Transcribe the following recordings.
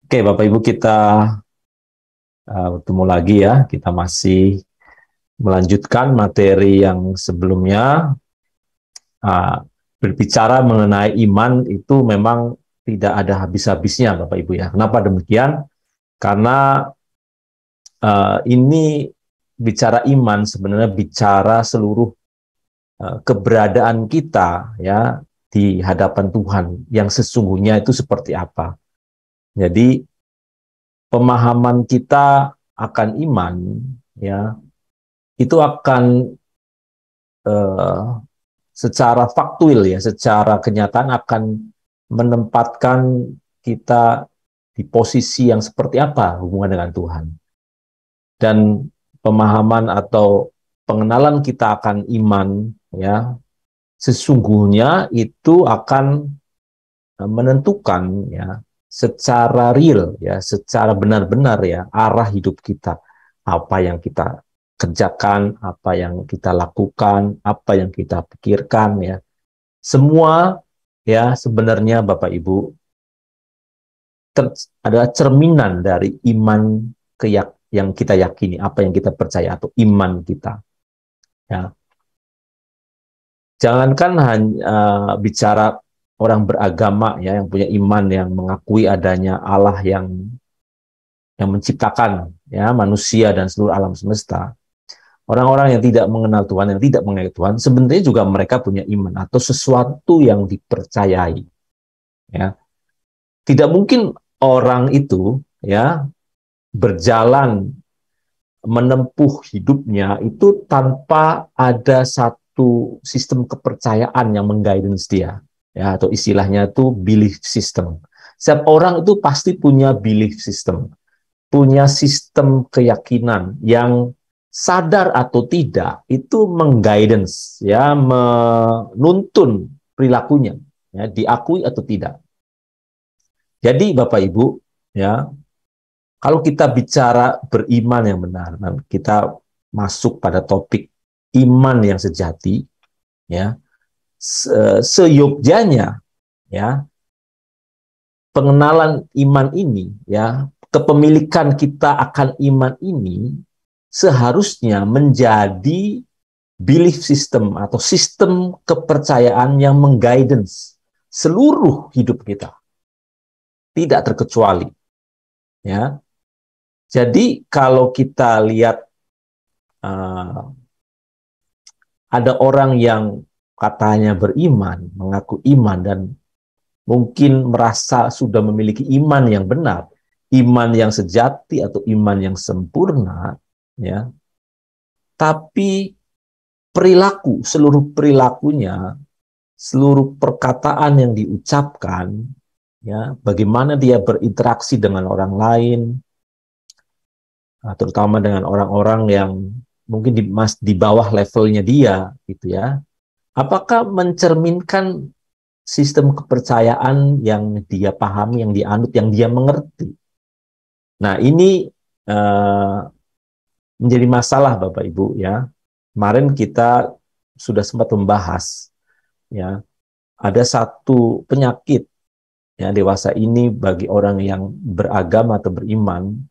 Oke, Bapak Ibu, kita bertemu lagi ya. Kita masih melanjutkan materi yang sebelumnya. Uh, Berbicara mengenai iman itu memang tidak ada habis-habisnya, Bapak Ibu ya. Kenapa demikian? Karena ini bicara iman sebenarnya bicara seluruh keberadaan kita ya di hadapan Tuhan yang sesungguhnya itu seperti apa. Jadi pemahaman kita akan iman ya itu akan eh, secara faktual ya, secara kenyataan akan menempatkan kita di posisi yang seperti apa hubungan dengan Tuhan. Dan pemahaman atau pengenalan kita akan iman ya, sesungguhnya itu akan menentukan ya secara real ya, secara benar-benar ya arah hidup kita. Apa yang kita kerjakan, apa yang kita lakukan, apa yang kita pikirkan ya. Semua ya sebenarnya Bapak Ibu adalah cerminan dari iman yang kita yakini, apa yang kita percaya atau iman kita. Ya. Jangankan hanya bicara orang beragama ya yang punya iman yang mengakui adanya Allah yang menciptakan ya manusia dan seluruh alam semesta. Orang-orang yang tidak mengenal Tuhan, yang tidak mengenal Tuhan, sebenarnya juga mereka punya iman atau sesuatu yang dipercayai. Ya, tidak mungkin orang itu ya berjalan menempuh hidupnya itu tanpa ada satu sistem kepercayaan yang mengguidance dia, ya atau istilahnya itu belief system. Setiap orang itu pasti punya belief system, punya sistem keyakinan yang sadar atau tidak itu mengguidance ya menuntun perilakunya ya diakui atau tidak. Jadi Bapak Ibu ya kalau kita bicara beriman yang benar, kita masuk pada topik iman yang sejati, ya, seyogyanya, ya, pengenalan iman ini, ya, kepemilikan kita akan iman ini seharusnya menjadi belief system atau sistem kepercayaan yang mengguidance seluruh hidup kita, tidak terkecuali, ya. Jadi kalau kita lihat ada orang yang katanya beriman, mengaku iman dan mungkin merasa sudah memiliki iman yang benar, iman yang sejati atau iman yang sempurna, ya. Tapi perilaku, seluruh perilakunya, seluruh perkataan yang diucapkan, ya, bagaimana dia berinteraksi dengan orang lain, terutama dengan orang-orang yang mungkin di bawah levelnya dia, gitu ya. Apakah mencerminkan sistem kepercayaan yang dia pahami, yang dia anut, yang dia mengerti? Nah, ini uh, menjadi masalah Bapak Ibu ya. Kemarin kita sudah sempat membahas ya, ada satu penyakit ya dewasa ini bagi orang yang beragama atau beriman.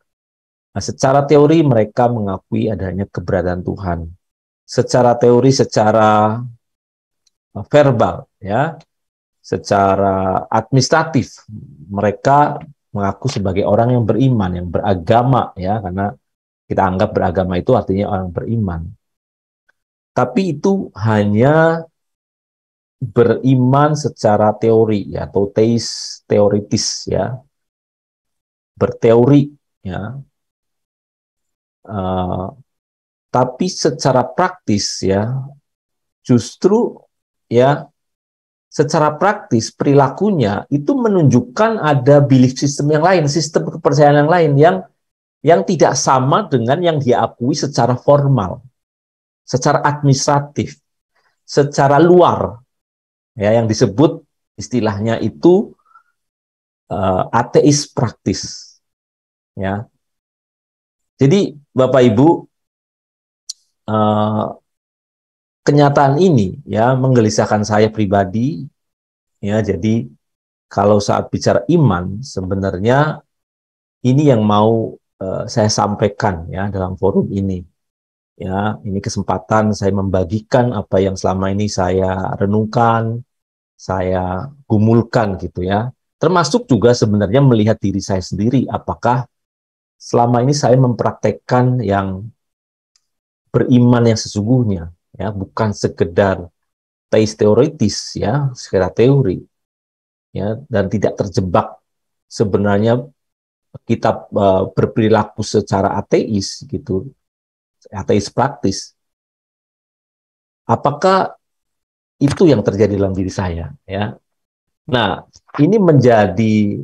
Nah, secara teori mereka mengakui adanya keberadaan Tuhan. Secara teori, secara verbal ya, secara administratif mereka mengaku sebagai orang yang beriman, yang beragama ya, karena kita anggap beragama itu artinya orang beriman. Tapi itu hanya beriman secara teori ya, atau teoritis ya, berteori ya. Uh, tapi secara praktis ya, justru ya secara praktis perilakunya itu menunjukkan ada belief system yang lain, sistem kepercayaan yang lain yang tidak sama dengan yang diakui secara formal, secara administratif, secara luar, ya yang disebut istilahnya itu ateis praktis, ya. Jadi Bapak Ibu, uh, kenyataan ini ya menggelisahkan saya pribadi, ya. Jadi kalau saat bicara iman sebenarnya ini yang mau saya sampaikan ya dalam forum ini. Ya, ini kesempatan saya membagikan apa yang selama ini saya renungkan, saya gumulkan gitu ya. Termasuk juga sebenarnya melihat diri saya sendiri, apakah selama ini saya mempraktekkan yang beriman yang sesungguhnya, ya, bukan sekedar teoritis ya, sekedar teori, ya, dan tidak terjebak sebenarnya kita berperilaku secara ateis gitu, ateis praktis. Apakah itu yang terjadi dalam diri saya? Ya, nah ini menjadi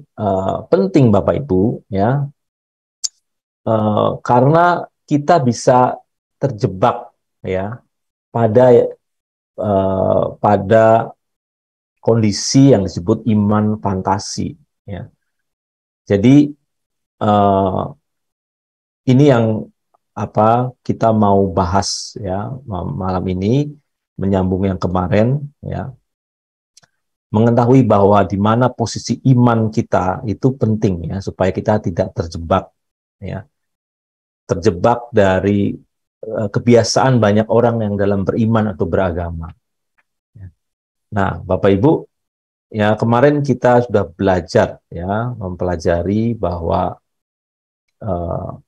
penting Bapak Ibu ya, karena kita bisa terjebak ya pada kondisi yang disebut iman fantasi ya. Jadi uh, ini yang kita mau bahas ya malam ini, menyambung yang kemarin ya, mengetahui bahwa di mana posisi iman kita itu penting ya, supaya kita tidak terjebak ya, terjebak dari kebiasaan banyak orang yang dalam beriman atau beragama ya. Nah Bapak Ibu ya, kemarin kita sudah belajar ya, mempelajari bahwa uh,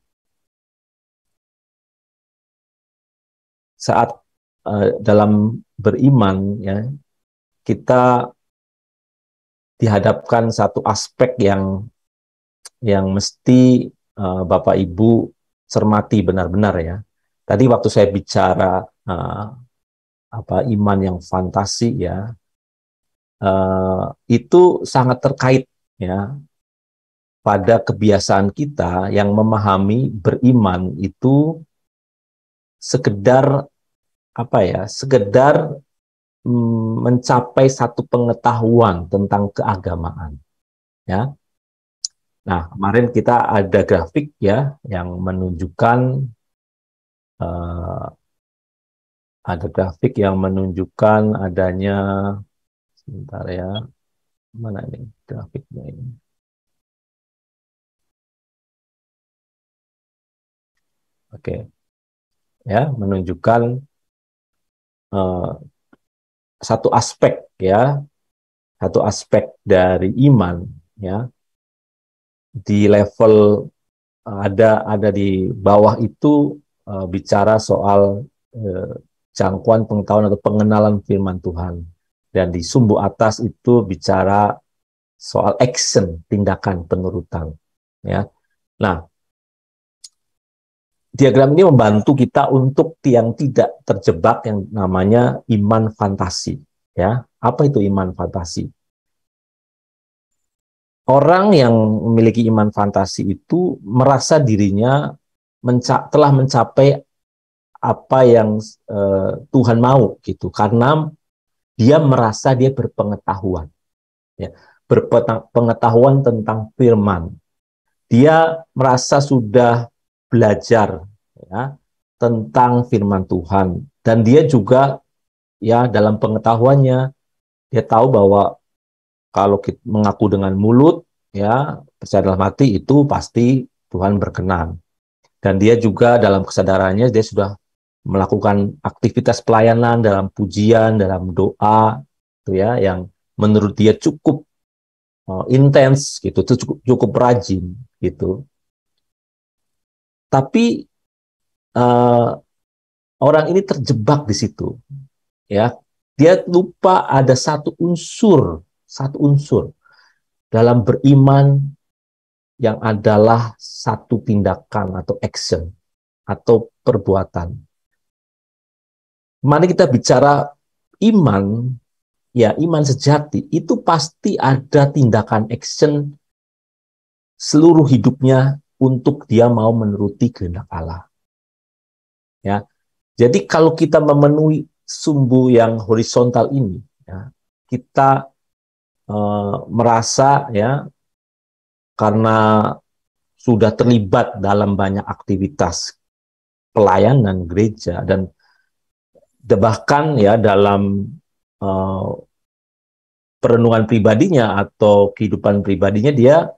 saat dalam beriman ya, kita dihadapkan satu aspek yang mesti Bapak Ibu cermati benar-benar ya. Tadi waktu saya bicara iman yang fantasi ya, itu sangat terkait ya pada kebiasaan kita yang memahami beriman itu sekedar sekedar mencapai satu pengetahuan tentang keagamaan ya. Nah, kemarin kita ada grafik ya yang menunjukkan uh, adanya, sebentar ya, mana ini grafiknya ini. Oke, ya, menunjukkan uh, satu aspek dari iman ya, di level ada di bawah itu bicara soal jangkauan pengetahuan atau pengenalan firman Tuhan, dan di sumbu atas itu bicara soal action, tindakan penurutan ya. Nah, diagram ini membantu kita untuk yang tidak terjebak yang namanya iman fantasi ya. Apa itu iman fantasi? Orang yang memiliki iman fantasi itu merasa dirinya telah mencapai apa yang Tuhan mau gitu, karena dia merasa dia berpengetahuan ya, berpengetahuan tentang firman. Dia merasa sudah belajar ya tentang firman Tuhan, dan dia juga ya dalam pengetahuannya dia tahu bahwa kalau kita mengaku dengan mulut ya, percaya dalam hati, itu pasti Tuhan berkenan. Dan dia juga dalam kesadarannya dia sudah melakukan aktivitas pelayanan dalam pujian, dalam doa gitu ya, yang menurut dia cukup intens gitu, itu cukup rajin gitu. Tapi uh, orang ini terjebak di situ ya. Dia lupa ada satu unsur dalam beriman, yang adalah satu tindakan atau action atau perbuatan. Mari kita bicara iman, ya iman sejati itu pasti ada tindakan action seluruh hidupnya untuk dia mau menuruti kehendak Allah. Ya, jadi kalau kita memenuhi sumbu yang horizontal ini, ya, kita merasa ya, karena sudah terlibat dalam banyak aktivitas pelayanan gereja, dan bahkan ya dalam uh, perenungan pribadinya atau kehidupan pribadinya dia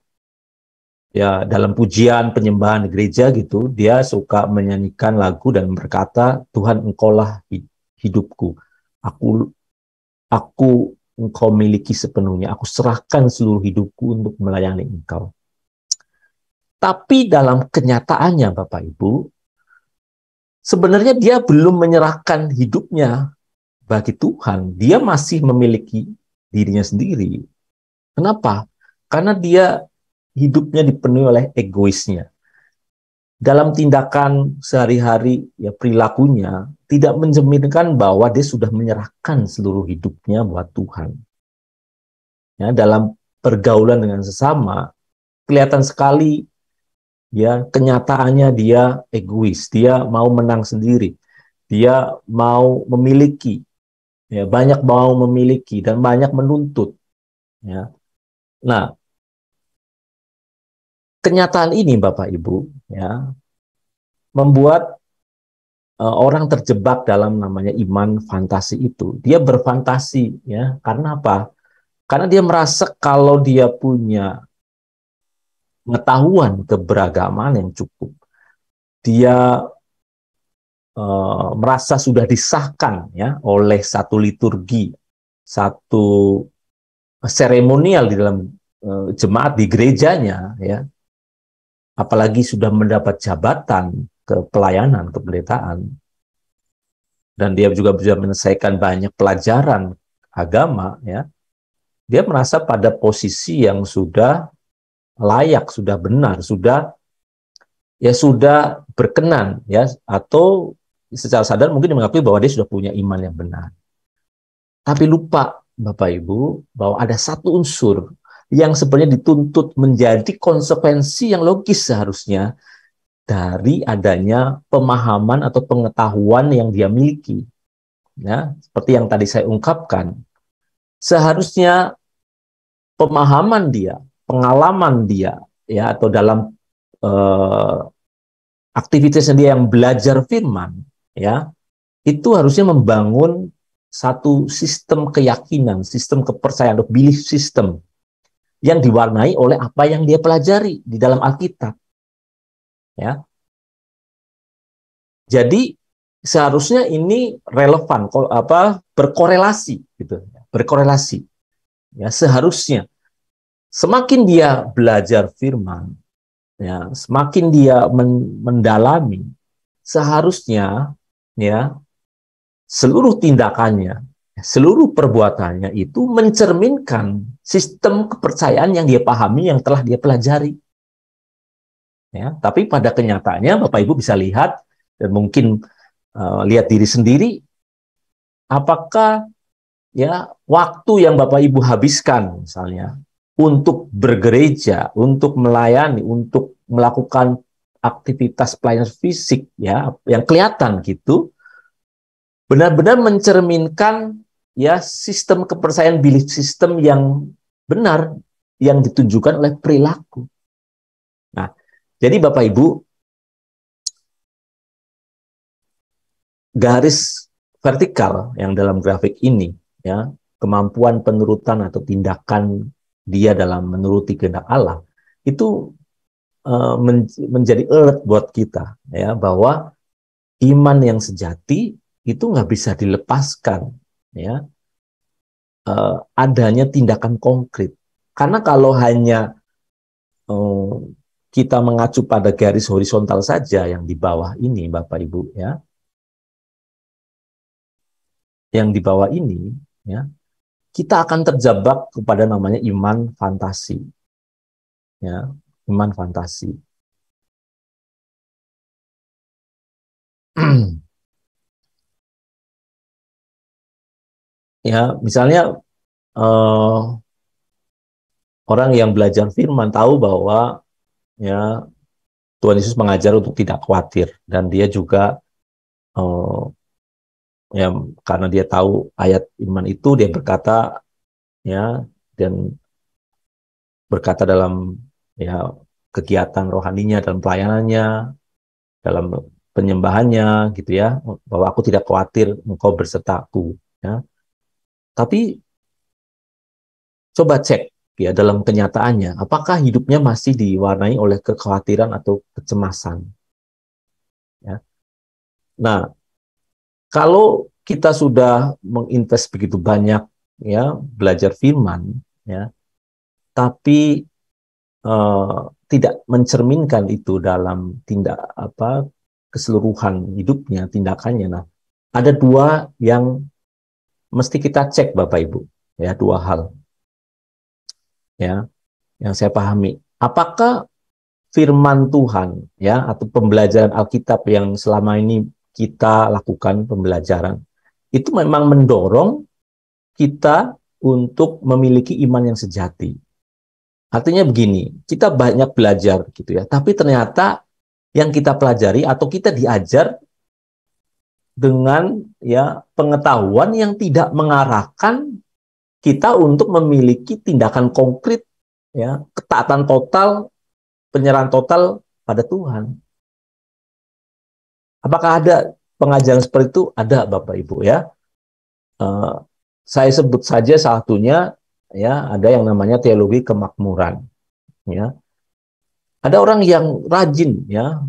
ya dalam pujian penyembahan di gereja gitu, dia suka menyanyikan lagu dan berkata, Tuhan engkaulah hidupku, aku engkau miliki sepenuhnya, aku serahkan seluruh hidupku untuk melayani engkau. Tapi dalam kenyataannya Bapak Ibu, sebenarnya dia belum menyerahkan hidupnya bagi Tuhan, dia masih memiliki dirinya sendiri. Kenapa? Karena dia hidupnya dipenuhi oleh egoisnya. Dalam tindakan sehari-hari, ya perilakunya tidak mencerminkan bahwa dia sudah menyerahkan seluruh hidupnya buat Tuhan. Ya, dalam pergaulan dengan sesama, kelihatan sekali ya kenyataannya dia egois, dia mau menang sendiri, dia mau memiliki, ya banyak mau memiliki dan banyak menuntut. Ya. Nah, kenyataan ini Bapak Ibu ya membuat orang terjebak dalam namanya iman fantasi itu. Dia berfantasi ya. Karena apa? Karena dia merasa kalau dia punya pengetahuan keberagaman yang cukup, dia merasa sudah disahkan ya oleh satu liturgi, satu seremonial di dalam jemaat di gerejanya ya. Apalagi sudah mendapat jabatan ke pelayanan, kependetaan, dan dia juga bisa menyelesaikan banyak pelajaran agama, ya, dia merasa pada posisi yang sudah layak, sudah benar, sudah berkenan, ya, atau secara sadar mungkin mengakui bahwa dia sudah punya iman yang benar. Tapi lupa Bapak Ibu bahwa ada satu unsur yang sebenarnya dituntut menjadi konsekuensi yang logis seharusnya dari adanya pemahaman atau pengetahuan yang dia miliki. Ya, seperti yang tadi saya ungkapkan, seharusnya pemahaman dia, pengalaman dia, ya, atau dalam eh, aktivitasnya dia yang belajar firman, ya, itu harusnya membangun satu sistem keyakinan, sistem kepercayaan, atau belief system yang diwarnai oleh apa yang dia pelajari di dalam Alkitab. Ya, jadi seharusnya ini relevan, berkorelasi, gitu, berkorelasi. Ya, seharusnya semakin dia belajar firman, ya, semakin dia mendalami, seharusnya ya seluruh tindakannya, seluruh perbuatannya itu mencerminkan sistem kepercayaan yang dia pahami, yang telah dia pelajari. Ya, tapi pada kenyataannya Bapak Ibu bisa lihat dan mungkin lihat diri sendiri, apakah ya waktu yang Bapak Ibu habiskan misalnya untuk bergereja, untuk melayani, untuk melakukan aktivitas pelayanan fisik ya yang kelihatan gitu, benar-benar mencerminkan ya sistem kepercayaan belief system yang benar yang ditunjukkan oleh perilaku. Nah, jadi Bapak Ibu, garis vertikal yang dalam grafik ini ya, kemampuan penurutan atau tindakan dia dalam menuruti kehendak Allah itu menjadi alert buat kita ya bahwa iman yang sejati itu nggak bisa dilepaskan ya adanya tindakan konkret. Karena kalau hanya kita mengacu pada garis horizontal saja yang di bawah ini Bapak Ibu ya, yang di bawah ini ya, kita akan terjebak kepada namanya iman fantasi. Ya, iman fantasi. Ya, misalnya eh, orang yang belajar firman tahu bahwa ya Tuhan Yesus mengajar untuk tidak khawatir, dan dia juga eh, ya karena dia tahu ayat iman itu, dia berkata ya, dan berkata dalam ya kegiatan rohaninya, dalam pelayanannya, dalam penyembahannya gitu ya, bahwa aku tidak khawatir, engkau bersertaku ya. Tapi coba cek ya dalam kenyataannya, apakah hidupnya masih diwarnai oleh kekhawatiran atau kecemasan? Ya. Nah, kalau kita sudah menginvest begitu banyak ya belajar firman, ya, tapi tidak mencerminkan itu dalam tindak apa keseluruhan hidupnya, tindakannya. Nah, ada dua yang mesti kita cek Bapak Ibu, ya dua hal ya yang saya pahami. Apakah firman Tuhan ya atau pembelajaran Alkitab yang selama ini kita lakukan pembelajaran itu memang mendorong kita untuk memiliki iman yang sejati. Artinya begini, kita banyak belajar gitu ya, tapi ternyata yang kita pelajari atau kita diajar dengan ya pengetahuan yang tidak mengarahkan kita untuk memiliki tindakan konkret ya, ketaatan total, penyerahan total pada Tuhan. Apakah ada pengajaran seperti itu? Ada Bapak Ibu ya. Uh, saya sebut saja salah satunya ya, ada yang namanya teologi kemakmuran ya. Ada orang yang rajin ya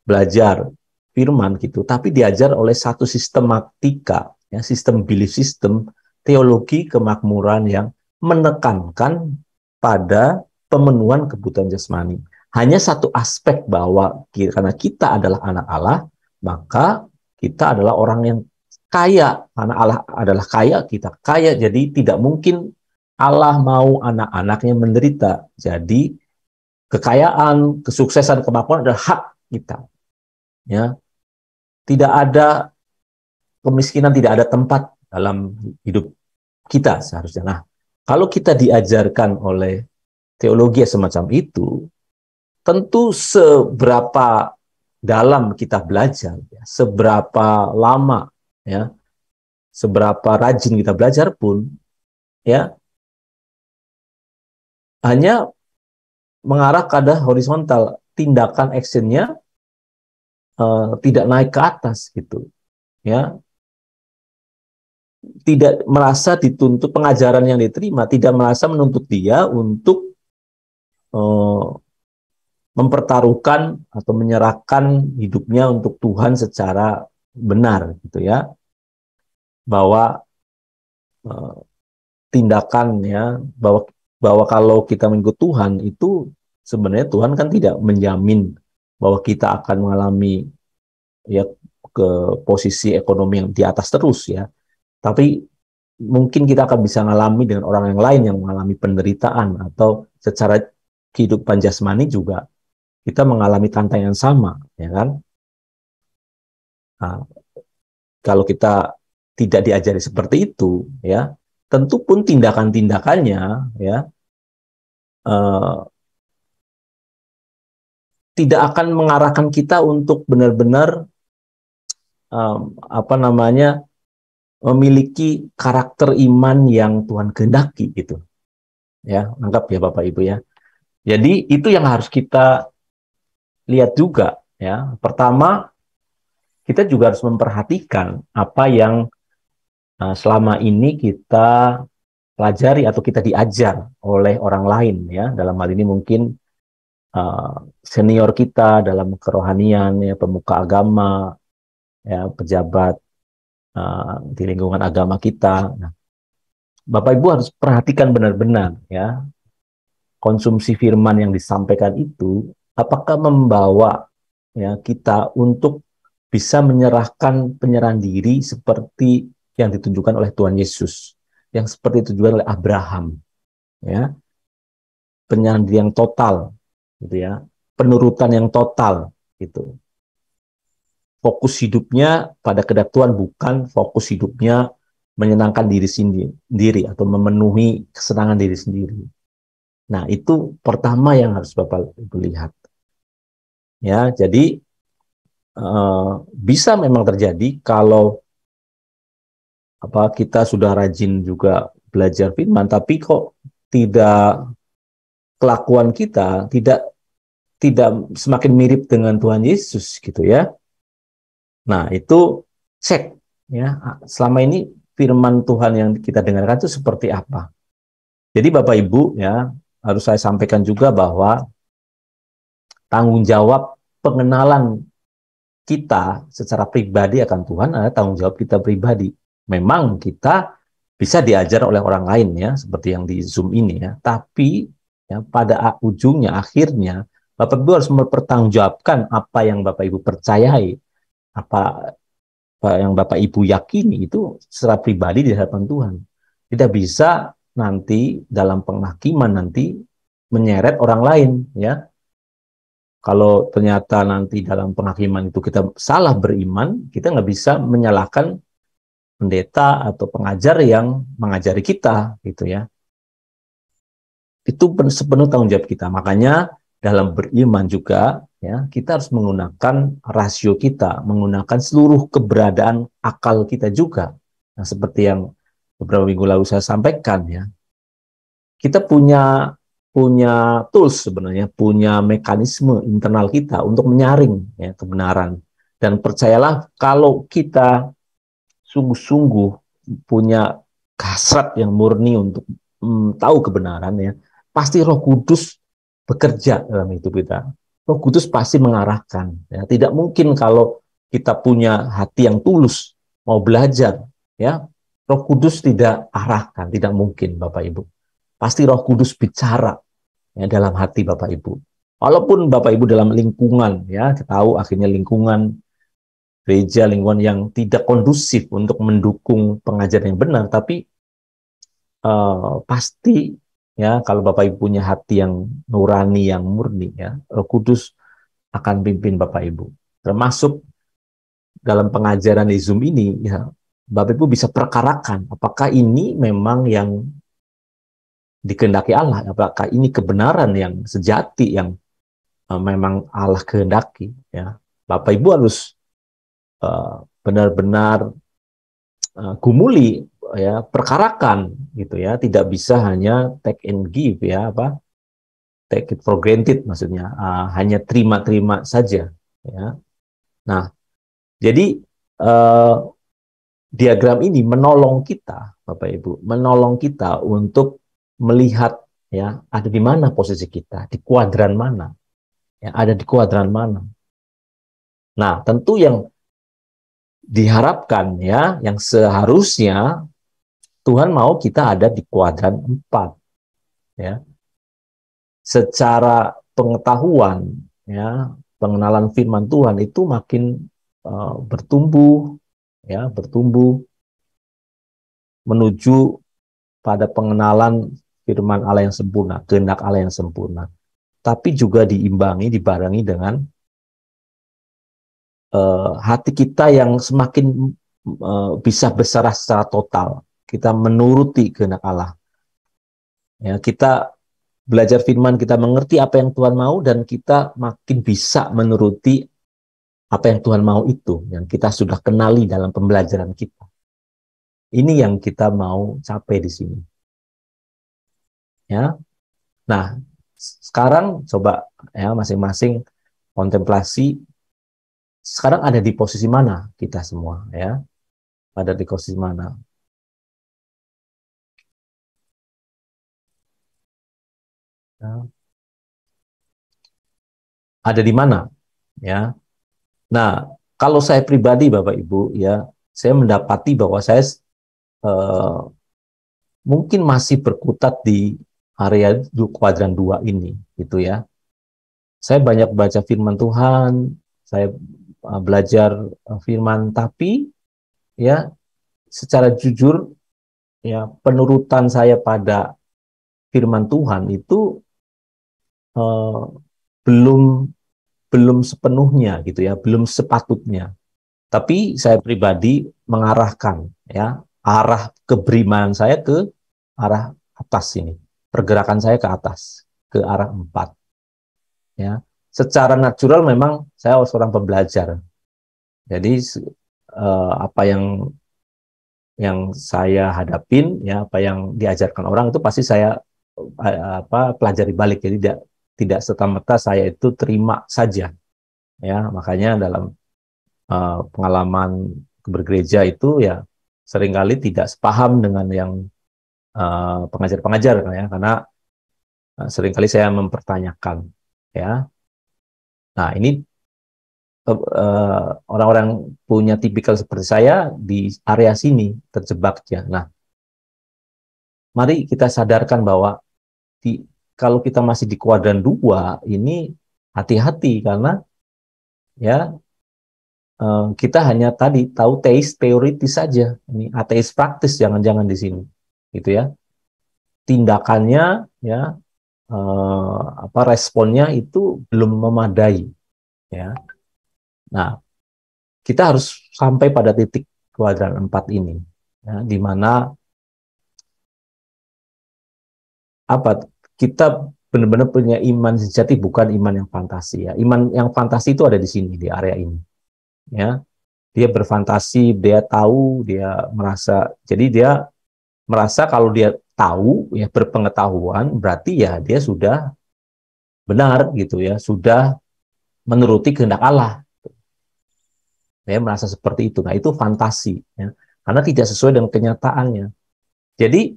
belajar firman gitu, tapi diajar oleh satu sistematika ya, sistem belief system teologi kemakmuran yang menekankan pada pemenuhan kebutuhan jasmani. Hanya satu aspek bahwa karena kita adalah anak Allah, maka kita adalah orang yang kaya. Karena Allah adalah kaya, kita kaya. Jadi tidak mungkin Allah mau anak-anaknya menderita. Jadi kekayaan, kesuksesan, kemakmuran adalah hak kita. Ya, tidak ada kemiskinan, tidak ada tempat dalam hidup kita seharusnya. Nah, kalau kita diajarkan oleh teologi semacam itu, tentu seberapa dalam kita belajar, ya, seberapa lama, ya, seberapa rajin kita belajar pun, ya, hanya mengarah pada horizontal, tindakan actionnya tidak naik ke atas gitu, ya, tidak merasa dituntut pengajaran yang diterima, tidak merasa menuntut dia untuk mempertaruhkan atau menyerahkan hidupnya untuk Tuhan secara benar gitu ya, bahwa tindakan ya bahwa kalau kita mengikut Tuhan itu sebenarnya Tuhan kan tidak menjamin bahwa kita akan mengalami ya ke posisi ekonomi yang di atas terus ya, tapi mungkin kita akan bisa mengalami dengan orang yang lain yang mengalami penderitaan atau secara kehidupan jasmani juga kita mengalami tantangan yang sama, ya kan? Nah, kalau kita tidak diajari seperti itu, ya, tentu pun tindakan-tindakannya, ya, eh, tidak akan mengarahkan kita untuk benar-benar apa namanya memiliki karakter iman yang Tuhan kehendaki gitu, ya, anggap ya Bapak Ibu ya. Jadi itu yang harus kita lihat juga, ya. Pertama, kita juga harus memperhatikan apa yang selama ini kita pelajari atau kita diajar oleh orang lain ya. Dalam hal ini mungkin senior kita dalam kerohanian ya, pemuka agama ya, pejabat di lingkungan agama kita. Nah, Bapak Ibu harus perhatikan benar-benar ya, konsumsi firman yang disampaikan itu apakah membawa ya kita untuk bisa menyerahkan penyerahan diri seperti yang ditunjukkan oleh Tuhan Yesus, yang seperti ditunjukkan oleh Abraham, ya, penyerahan diri yang total, gitu ya, penurutan yang total, gitu. Fokus hidupnya pada kehendak Tuhan, bukan fokus hidupnya menyenangkan diri sendiri atau memenuhi kesenangan diri sendiri. Nah, itu pertama yang harus Bapak Ibu lihat. Ya, jadi bisa memang terjadi kalau kita sudah rajin juga belajar firman, tapi kok tidak kelakuan kita tidak tidak semakin mirip dengan Tuhan Yesus gitu ya. Nah, itu cek ya, selama ini firman Tuhan yang kita dengarkan itu seperti apa? Jadi Bapak Ibu ya, harus saya sampaikan juga bahwa tanggung jawab pengenalan kita secara pribadi akan Tuhan adalah tanggung jawab kita pribadi. Memang kita bisa diajar oleh orang lain ya, seperti yang di Zoom ini ya. Tapi ya, pada ujungnya, akhirnya, Bapak Ibu harus mempertanggungjawabkan apa yang Bapak Ibu percayai, apa, apa yang Bapak Ibu yakini itu secara pribadi di hadapan Tuhan. Tidak bisa nanti dalam penghakiman nanti menyeret orang lain ya. Kalau ternyata nanti dalam penghakiman itu kita salah beriman, kita nggak bisa menyalahkan pendeta atau pengajar yang mengajari kita, gitu ya. Itu sepenuh tanggung jawab kita. Makanya dalam beriman juga, ya, kita harus menggunakan rasio kita, menggunakan seluruh keberadaan akal kita juga. Nah, seperti yang beberapa minggu lalu saya sampaikan, ya, kita punya tools sebenarnya, punya mekanisme internal kita untuk menyaring ya, kebenaran. Dan percayalah kalau kita sungguh-sungguh punya hasrat yang murni untuk tahu kebenaran ya, pasti Roh Kudus bekerja dalam hidup kita. Roh Kudus pasti mengarahkan. Ya. Tidak mungkin kalau kita punya hati yang tulus mau belajar, ya Roh Kudus tidak arahkan, tidak mungkin Bapak Ibu. Pasti Roh Kudus bicara ya, dalam hati Bapak Ibu. Walaupun Bapak Ibu dalam lingkungan, ya, tahu akhirnya lingkungan gereja, lingkungan yang tidak kondusif untuk mendukung pengajaran yang benar, tapi pasti ya kalau Bapak Ibu punya hati yang nurani, yang murni, ya, Roh Kudus akan pimpin Bapak Ibu. Termasuk dalam pengajaran di Zoom ini, ya, Bapak Ibu bisa perkarakan apakah ini memang yang dikehendaki Allah, apakah ini kebenaran yang sejati yang memang Allah kehendaki, ya. Bapak Ibu harus benar-benar gumuli ya, perkarakan gitu ya, tidak bisa hanya take and give ya, apa take it for granted maksudnya, hanya terima-terima saja ya. Nah, jadi diagram ini menolong kita Bapak Ibu, menolong kita untuk melihat ya ada di mana posisi kita, di kuadran mana, ya ada di kuadran mana. Nah, tentu yang diharapkan ya, yang seharusnya Tuhan mau kita ada di kuadran 4 ya. Secara pengetahuan ya, pengenalan firman Tuhan itu makin bertumbuh ya, bertumbuh menuju pada pengenalan firman Allah yang sempurna, kehendak Allah yang sempurna. Tapi juga diimbangi, dibarengi dengan hati kita yang semakin bisa berserah secara total. Kita menuruti kehendak Allah. Ya, kita belajar firman, kita mengerti apa yang Tuhan mau, dan kita makin bisa menuruti apa yang Tuhan mau itu, yang kita sudah kenali dalam pembelajaran kita. Ini yang kita mau capai di sini. Ya, nah sekarang coba ya masing-masing kontemplasi. Sekarang ada di posisi mana kita semua ya? Ada di posisi mana? Ya. Ada di mana? Ya. Nah, kalau saya pribadi Bapak Ibu ya, saya mendapati bahwa saya mungkin masih berkutat di area kuadran 2 ini gitu ya. Saya banyak baca firman Tuhan, saya belajar firman, tapi ya secara jujur ya penurutan saya pada firman Tuhan itu eh, belum belum sepenuhnya gitu ya, belum sepatutnya. Tapi saya pribadi mengarahkan ya arah keberimanan saya ke arah atas ini. Pergerakan saya ke atas, ke arah 4 ya. Secara natural memang saya seorang pembelajar. Jadi apa yang saya hadapin ya, apa yang diajarkan orang itu pasti saya pelajari balik. Jadi tidak serta-merta saya itu terima saja ya. Makanya dalam pengalaman bergereja itu ya seringkali tidak sepaham dengan yang pengajar-pengajar ya, karena seringkali saya mempertanyakan ya. Nah, ini orang-orang punya tipikal seperti saya di area sini terjebaknya. Nah, mari kita sadarkan bahwa kalau kita masih di kuadran 2 ini hati-hati, karena ya kita hanya tadi tahu teis teoritis saja. Ini ateis praktis jangan-jangan di sini. Gitu ya. Tindakannya ya responnya itu belum memadai ya. Nah, kita harus sampai pada titik kuadran 4 ini ya, di mana kita benar-benar punya iman sejati, bukan iman yang fantasi ya. Iman yang fantasi itu ada di sini, di area ini ya. Dia berfantasi, dia tahu, dia merasa, jadi dia merasa kalau dia tahu ya, berpengetahuan, berarti ya dia sudah benar gitu ya, sudah menuruti kehendak Allah. Dia merasa seperti itu. Nah, itu fantasi ya, karena tidak sesuai dengan kenyataannya. Jadi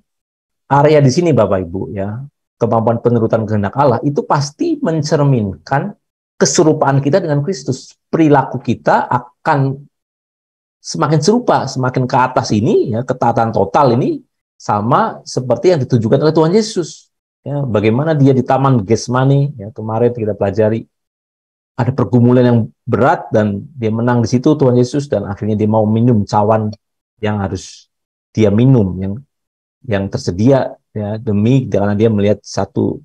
area di sini Bapak Ibu ya, kemampuan penurutan kehendak Allah itu pasti mencerminkan keserupaan kita dengan Kristus. Perilaku kita akan semakin serupa, semakin ke atas ini ya, ketaatan total ini sama seperti yang ditunjukkan oleh Tuhan Yesus. Ya, bagaimana dia di Taman Getsemani ya, kemarin kita pelajari, ada pergumulan yang berat dan dia menang di situ Tuhan Yesus, dan akhirnya dia mau minum cawan yang harus dia minum, yang tersedia ya, demi karena dia melihat satu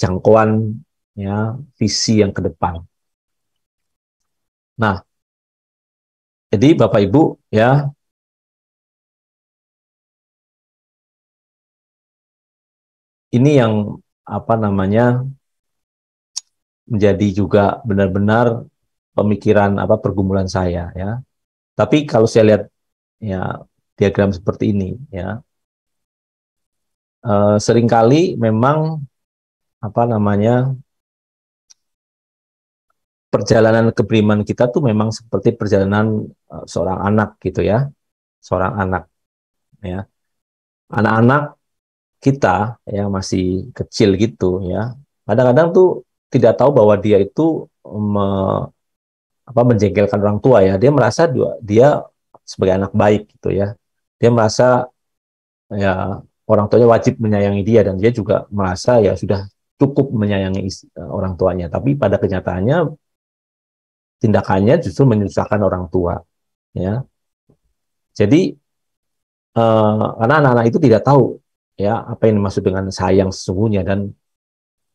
jangkauan ya, visi yang ke depan. Nah, jadi Bapak Ibu ya, ini yang menjadi juga benar-benar pemikiran pergumulan saya ya. Tapi kalau saya lihat ya diagram seperti ini ya, seringkali memang perjalanan keberiman kita tuh memang seperti perjalanan seorang anak gitu ya, seorang anak ya, anak-anak kita yang masih kecil gitu ya, kadang-kadang tuh tidak tahu bahwa dia itu menjengkelkan orang tua ya, dia merasa dia sebagai anak baik gitu ya, dia merasa ya orang tuanya wajib menyayangi dia, dan dia juga merasa ya sudah cukup menyayangi orang tuanya, tapi pada kenyataannya tindakannya justru menyusahkan orang tua ya. Jadi karena anak-anak itu tidak tahu ya apa yang dimaksud dengan sayang sesungguhnya,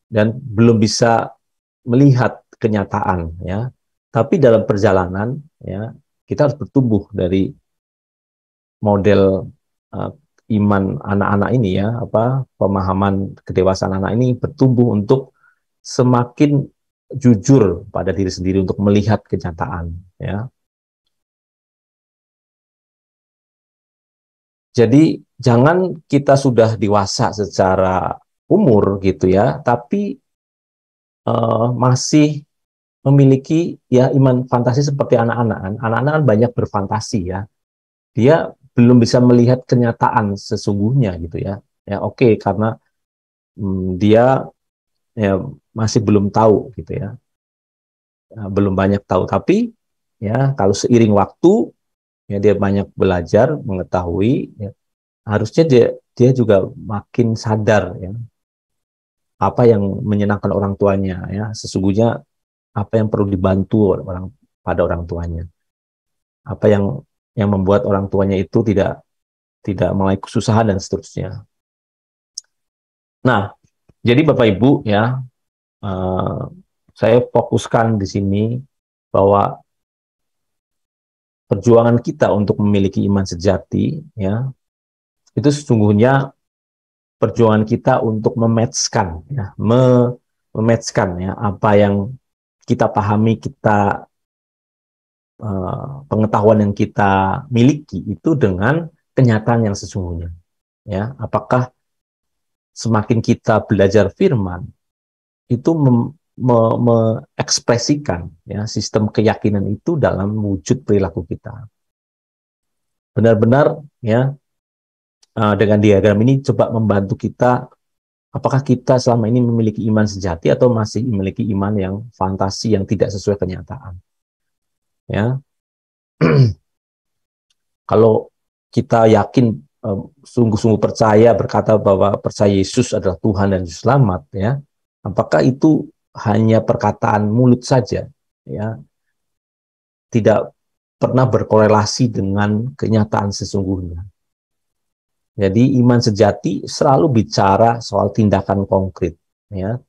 dan belum bisa melihat kenyataan ya. Tapi dalam perjalanan ya, kita harus bertumbuh dari model iman anak-anak ini ya, pemahaman kedewasaan anak ini bertumbuh untuk semakin jujur pada diri sendiri untuk melihat kenyataan ya. Jadi jangan kita sudah dewasa secara umur gitu ya, tapi masih memiliki ya iman fantasi seperti anak-anak. Anak-anak kan banyak berfantasi ya. Dia belum bisa melihat kenyataan sesungguhnya gitu ya. Ya oke, karena dia ya masih belum tahu gitu ya. Belum banyak tahu, tapi ya kalau seiring waktu ya dia banyak belajar, mengetahui ya, harusnya dia juga makin sadar ya apa yang menyenangkan orang tuanya ya, sesungguhnya apa yang perlu dibantu pada orang tuanya, apa yang membuat orang tuanya itu tidak mengalami kesusahan dan seterusnya. Nah, jadi Bapak Ibu ya, saya fokuskan di sini bahwa perjuangan kita untuk memiliki iman sejati ya, itu sesungguhnya perjuangan kita untuk mematchkan ya, mematchkan ya apa yang kita pahami, pengetahuan yang kita miliki itu dengan kenyataan yang sesungguhnya ya. Apakah semakin kita belajar firman itu mengekspresikan ya sistem keyakinan itu dalam wujud perilaku kita, benar-benar ya dengan diagram ini coba membantu kita, apakah kita selama ini memiliki iman sejati atau masih memiliki iman yang fantasi yang tidak sesuai kenyataan. Ya, kalau kita yakin, sungguh-sungguh percaya, berkata bahwa percaya Yesus adalah Tuhan dan Juru Selamat, ya, apakah itu hanya perkataan mulut saja, ya, tidak pernah berkorelasi dengan kenyataan sesungguhnya. Jadi iman sejati selalu bicara soal tindakan konkret, ya,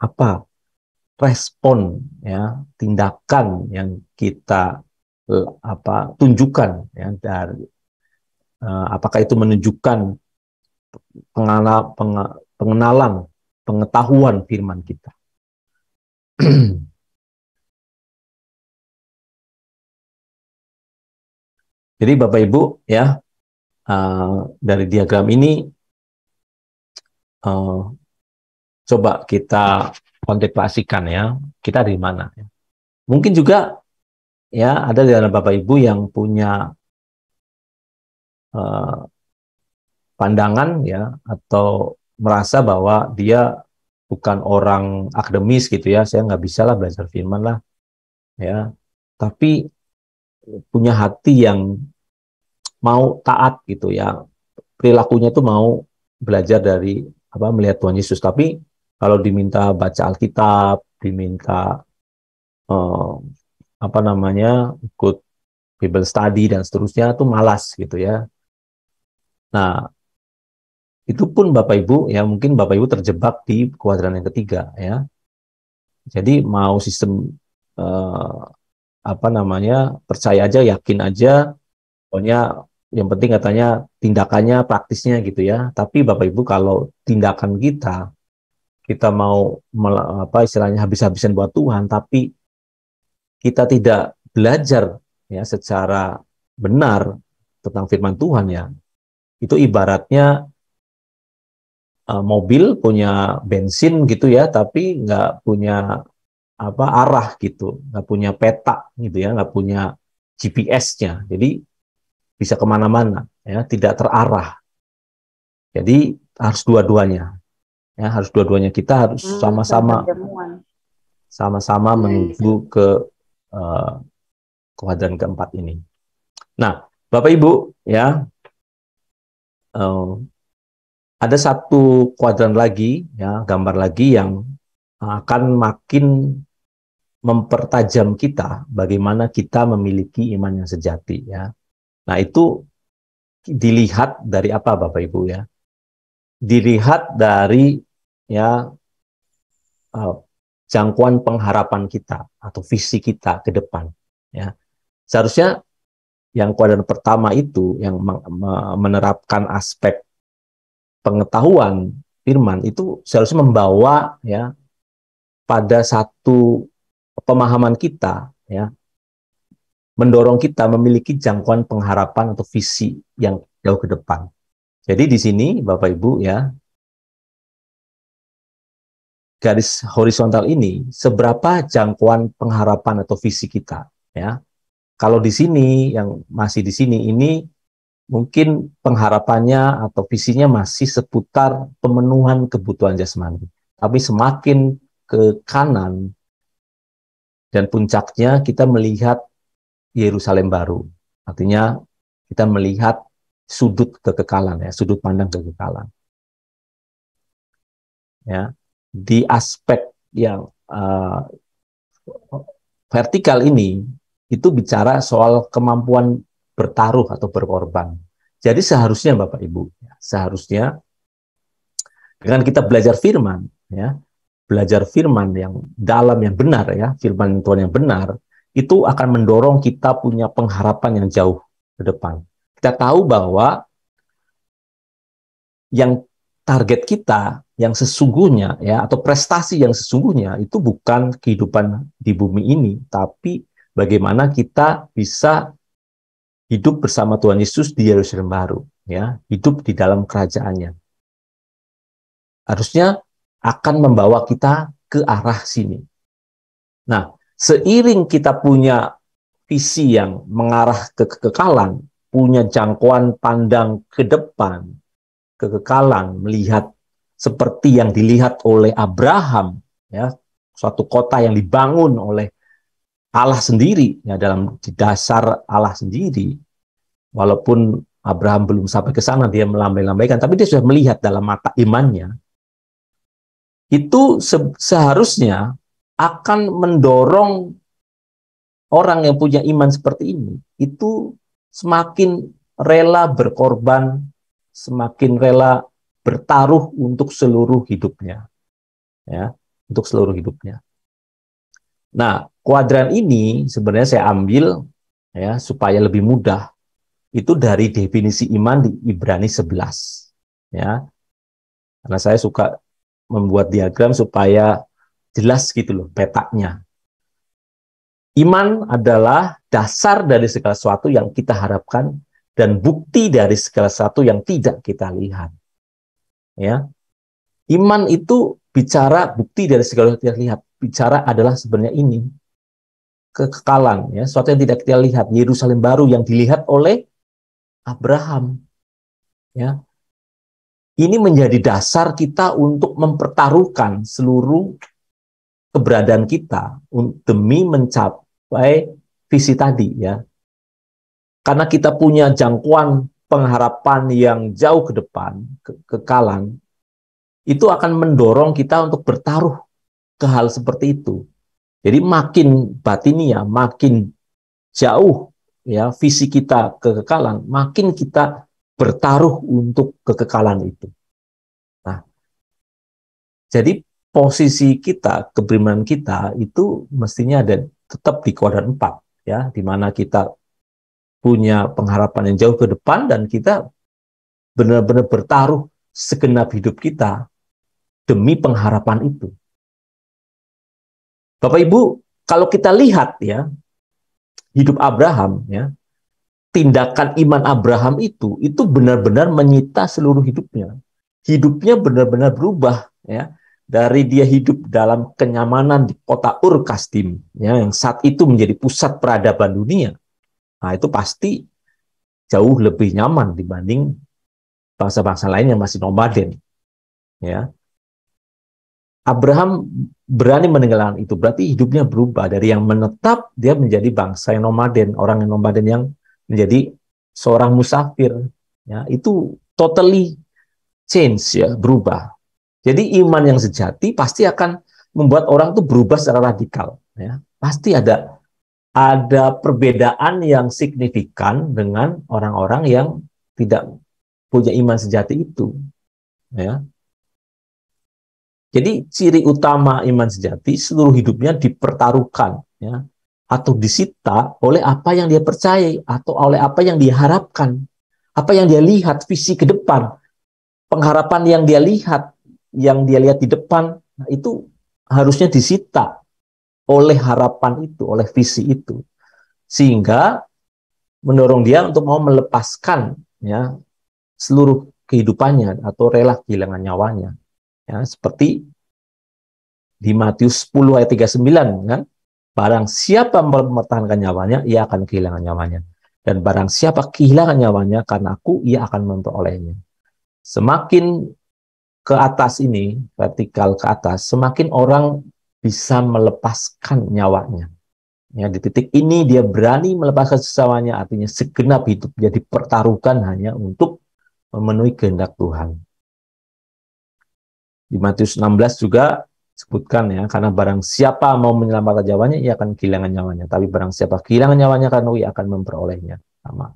apa respon, ya, tindakan yang kita tunjukkan, ya, dari apakah itu menunjukkan pengenalan, pengetahuan firman kita. Jadi Bapak Ibu, ya, dari diagram ini coba kita kontemplasikan, ya, kita di mana. Ya. Mungkin juga, ya, ada di dalam Bapak Ibu yang punya pandangan, ya, atau merasa bahwa dia bukan orang akademis gitu, ya, saya nggak bisa lah belajar firman lah, ya, tapi punya hati yang mau taat gitu, ya, perilakunya tuh mau belajar dari melihat Tuhan Yesus. Tapi kalau diminta baca Alkitab, diminta ikut Bible study dan seterusnya tuh malas gitu, ya. Nah, itu pun Bapak Ibu, ya, mungkin Bapak Ibu terjebak di kuadran yang ketiga, ya. Jadi mau sistem percaya aja, yakin aja, pokoknya yang penting katanya tindakannya, praktisnya gitu, ya. Tapi Bapak Ibu kalau tindakan kita mau istilahnya habis-habisan buat Tuhan, tapi kita tidak belajar, ya, secara benar tentang firman Tuhan, ya, itu ibaratnya mobil punya bensin gitu, ya, tapi nggak punya arah gitu, nggak punya peta gitu, ya, nggak punya GPS-nya, jadi bisa kemana-mana, ya, tidak terarah. Jadi harus dua-duanya, ya, harus dua-duanya, kita harus sama-sama menuju ke kuadran keempat ini. Nah, Bapak Ibu, ya, ada satu kuadran lagi, ya, gambar lagi yang akan makin mempertajam kita bagaimana kita memiliki iman yang sejati, ya. Nah, itu dilihat dari apa, Bapak Ibu, ya? Dilihat dari, ya, jangkauan pengharapan kita atau visi kita ke depan, ya. Seharusnya yang kuadran pertama itu yang menerapkan aspek pengetahuan firman itu seharusnya membawa, ya, pada satu pemahaman kita, ya, mendorong kita memiliki jangkauan pengharapan atau visi yang jauh ke depan. Jadi di sini Bapak Ibu, ya, garis horizontal ini seberapa jangkauan pengharapan atau visi kita, ya. Kalau di sini yang masih di sini ini mungkin pengharapannya atau visinya masih seputar pemenuhan kebutuhan jasmani. Tapi semakin ke kanan dan puncaknya kita melihat Yerusalem baru. Artinya kita melihat sudut kekekalan, ya, sudut pandang kekekalan. Ya, di aspek yang vertikal ini itu bicara soal kemampuan bertaruh atau berkorban. Jadi seharusnya Bapak Ibu, seharusnya dengan kita belajar firman, ya, belajar firman yang dalam, yang benar, ya, firman Tuhan yang benar, itu akan mendorong kita punya pengharapan yang jauh ke depan. Kita tahu bahwa yang target kita yang sesungguhnya, ya, atau prestasi yang sesungguhnya itu bukan kehidupan di bumi ini, tapi bagaimana kita bisa hidup bersama Tuhan Yesus di Yerusalem baru, ya, hidup di dalam kerajaannya. Harusnya akan membawa kita ke arah sini. Nah, seiring kita punya visi yang mengarah ke kekekalan, punya jangkauan pandang ke depan, kekekalan, melihat seperti yang dilihat oleh Abraham, ya, suatu kota yang dibangun oleh Allah sendiri, ya, di dasar Allah sendiri. Walaupun Abraham belum sampai ke sana, dia melambai-lambaikan, tapi dia sudah melihat dalam mata imannya. Itu seharusnya akan mendorong orang yang punya iman seperti ini, itu semakin rela berkorban, semakin rela bertaruh untuk seluruh hidupnya, ya, untuk seluruh hidupnya. Nah, kuadran ini sebenarnya saya ambil, ya, supaya lebih mudah. Itu dari definisi iman di Ibrani 11, ya. Karena saya suka membuat diagram supaya jelas gitu loh petanya. Iman adalah dasar dari segala sesuatu yang kita harapkan dan bukti dari segala sesuatu yang tidak kita lihat. Ya, iman itu bicara bukti dari segala sesuatu yang kita lihat. Bicara adalah sebenarnya ini kekekalan, ya, sesuatu yang tidak kita lihat, Yerusalem baru yang dilihat oleh Abraham. Ya, ini menjadi dasar kita untuk mempertaruhkan seluruh keberadaan kita demi mencapai visi tadi, ya. Karena kita punya jangkauan pengharapan yang jauh ke depan, kekalan, itu akan mendorong kita untuk bertaruh ke hal seperti itu. Jadi makin batinia, makin jauh, ya, visi kita kekekalan, makin kita bertaruh untuk kekekalan itu. Nah, jadi posisi kita, keberimanan kita itu mestinya ada tetap di kuadran 4, ya, di mana kita punya pengharapan yang jauh ke depan dan kita benar-benar bertaruh segenap hidup kita demi pengharapan itu. Bapak Ibu, kalau kita lihat, ya, hidup Abraham, ya, tindakan iman Abraham itu benar-benar menyita seluruh hidupnya. Hidupnya benar-benar berubah, ya. Dari dia hidup dalam kenyamanan di kota Ur Kasdim, ya, yang saat itu menjadi pusat peradaban dunia. Nah, itu pasti jauh lebih nyaman dibanding bangsa-bangsa lain yang masih nomaden, ya. Abraham berani meninggalkan itu, berarti hidupnya berubah dari yang menetap dia menjadi bangsa yang nomaden, orang yang nomaden yang menjadi seorang musafir, ya. Itu totally change, ya, berubah. Jadi iman yang sejati pasti akan membuat orang tuh berubah secara radikal, ya. Pasti ada perbedaan yang signifikan dengan orang-orang yang tidak punya iman sejati itu, ya. Jadi ciri utama iman sejati seluruh hidupnya dipertaruhkan, ya, atau disita oleh apa yang dia percayai atau oleh apa yang dia harapkan, apa yang dia lihat visi ke depan, pengharapan yang dia lihat di depan, nah, itu harusnya disita oleh harapan itu, oleh visi itu, sehingga mendorong dia untuk mau melepaskan, ya, seluruh kehidupannya atau rela kehilangan nyawanya. Ya, seperti di Matius 10 ayat 39, kan? Barang siapa mempertahankan nyawanya, ia akan kehilangan nyawanya. Dan barang siapa kehilangan nyawanya karena aku, ia akan memperolehnya. Semakin ke atas ini, vertikal ke atas, semakin orang bisa melepaskan nyawanya. Ya, di titik ini dia berani melepaskan sesawanya, artinya segenap hidupnya dipertaruhkan hanya untuk memenuhi kehendak Tuhan. Di Matius 16 juga sebutkan, ya, karena barang siapa mau menyelamatkan nyawanya, ia akan kehilangan nyawanya. Tapi barang siapa kehilangan nyawanya karena ia akan memperolehnya. Sama.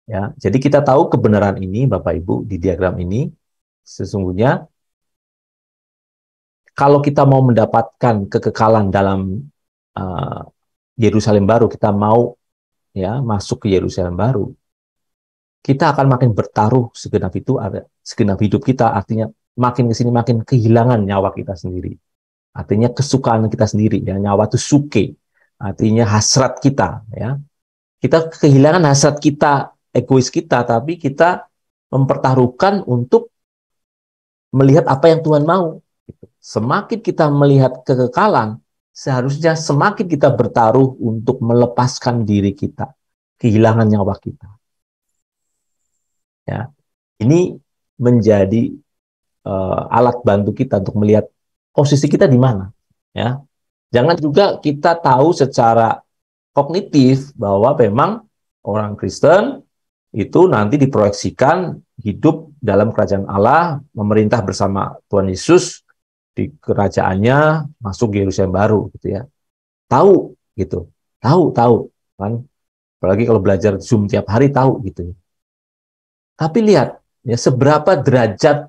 Ya, jadi kita tahu kebenaran ini, Bapak Ibu, di diagram ini, sesungguhnya kalau kita mau mendapatkan kekekalan dalam Yerusalem baru, kita mau, ya, masuk ke Yerusalem baru, kita akan makin bertaruh segenap hidup kita, artinya makin kesini makin kehilangan nyawa kita sendiri. Artinya kesukaan kita sendiri, ya, nyawa itu suke, artinya hasrat kita, ya. Kita kehilangan hasrat kita, egois kita, tapi kita mempertaruhkan untuk melihat apa yang Tuhan mau. Semakin kita melihat kekekalan, seharusnya semakin kita bertaruh untuk melepaskan diri kita, kehilangan nyawa kita. Ya, ini menjadi alat bantu kita untuk melihat posisi kita di mana, ya. Jangan juga kita tahu secara kognitif bahwa memang orang Kristen itu nanti diproyeksikan hidup dalam kerajaan Allah, memerintah bersama Tuhan Yesus di kerajaannya, masuk Yerusalem baru, gitu ya. Tahu, gitu. Tahu, kan. Apalagi kalau belajar Zoom tiap hari tahu, gitu. Tapi lihat, ya seberapa derajat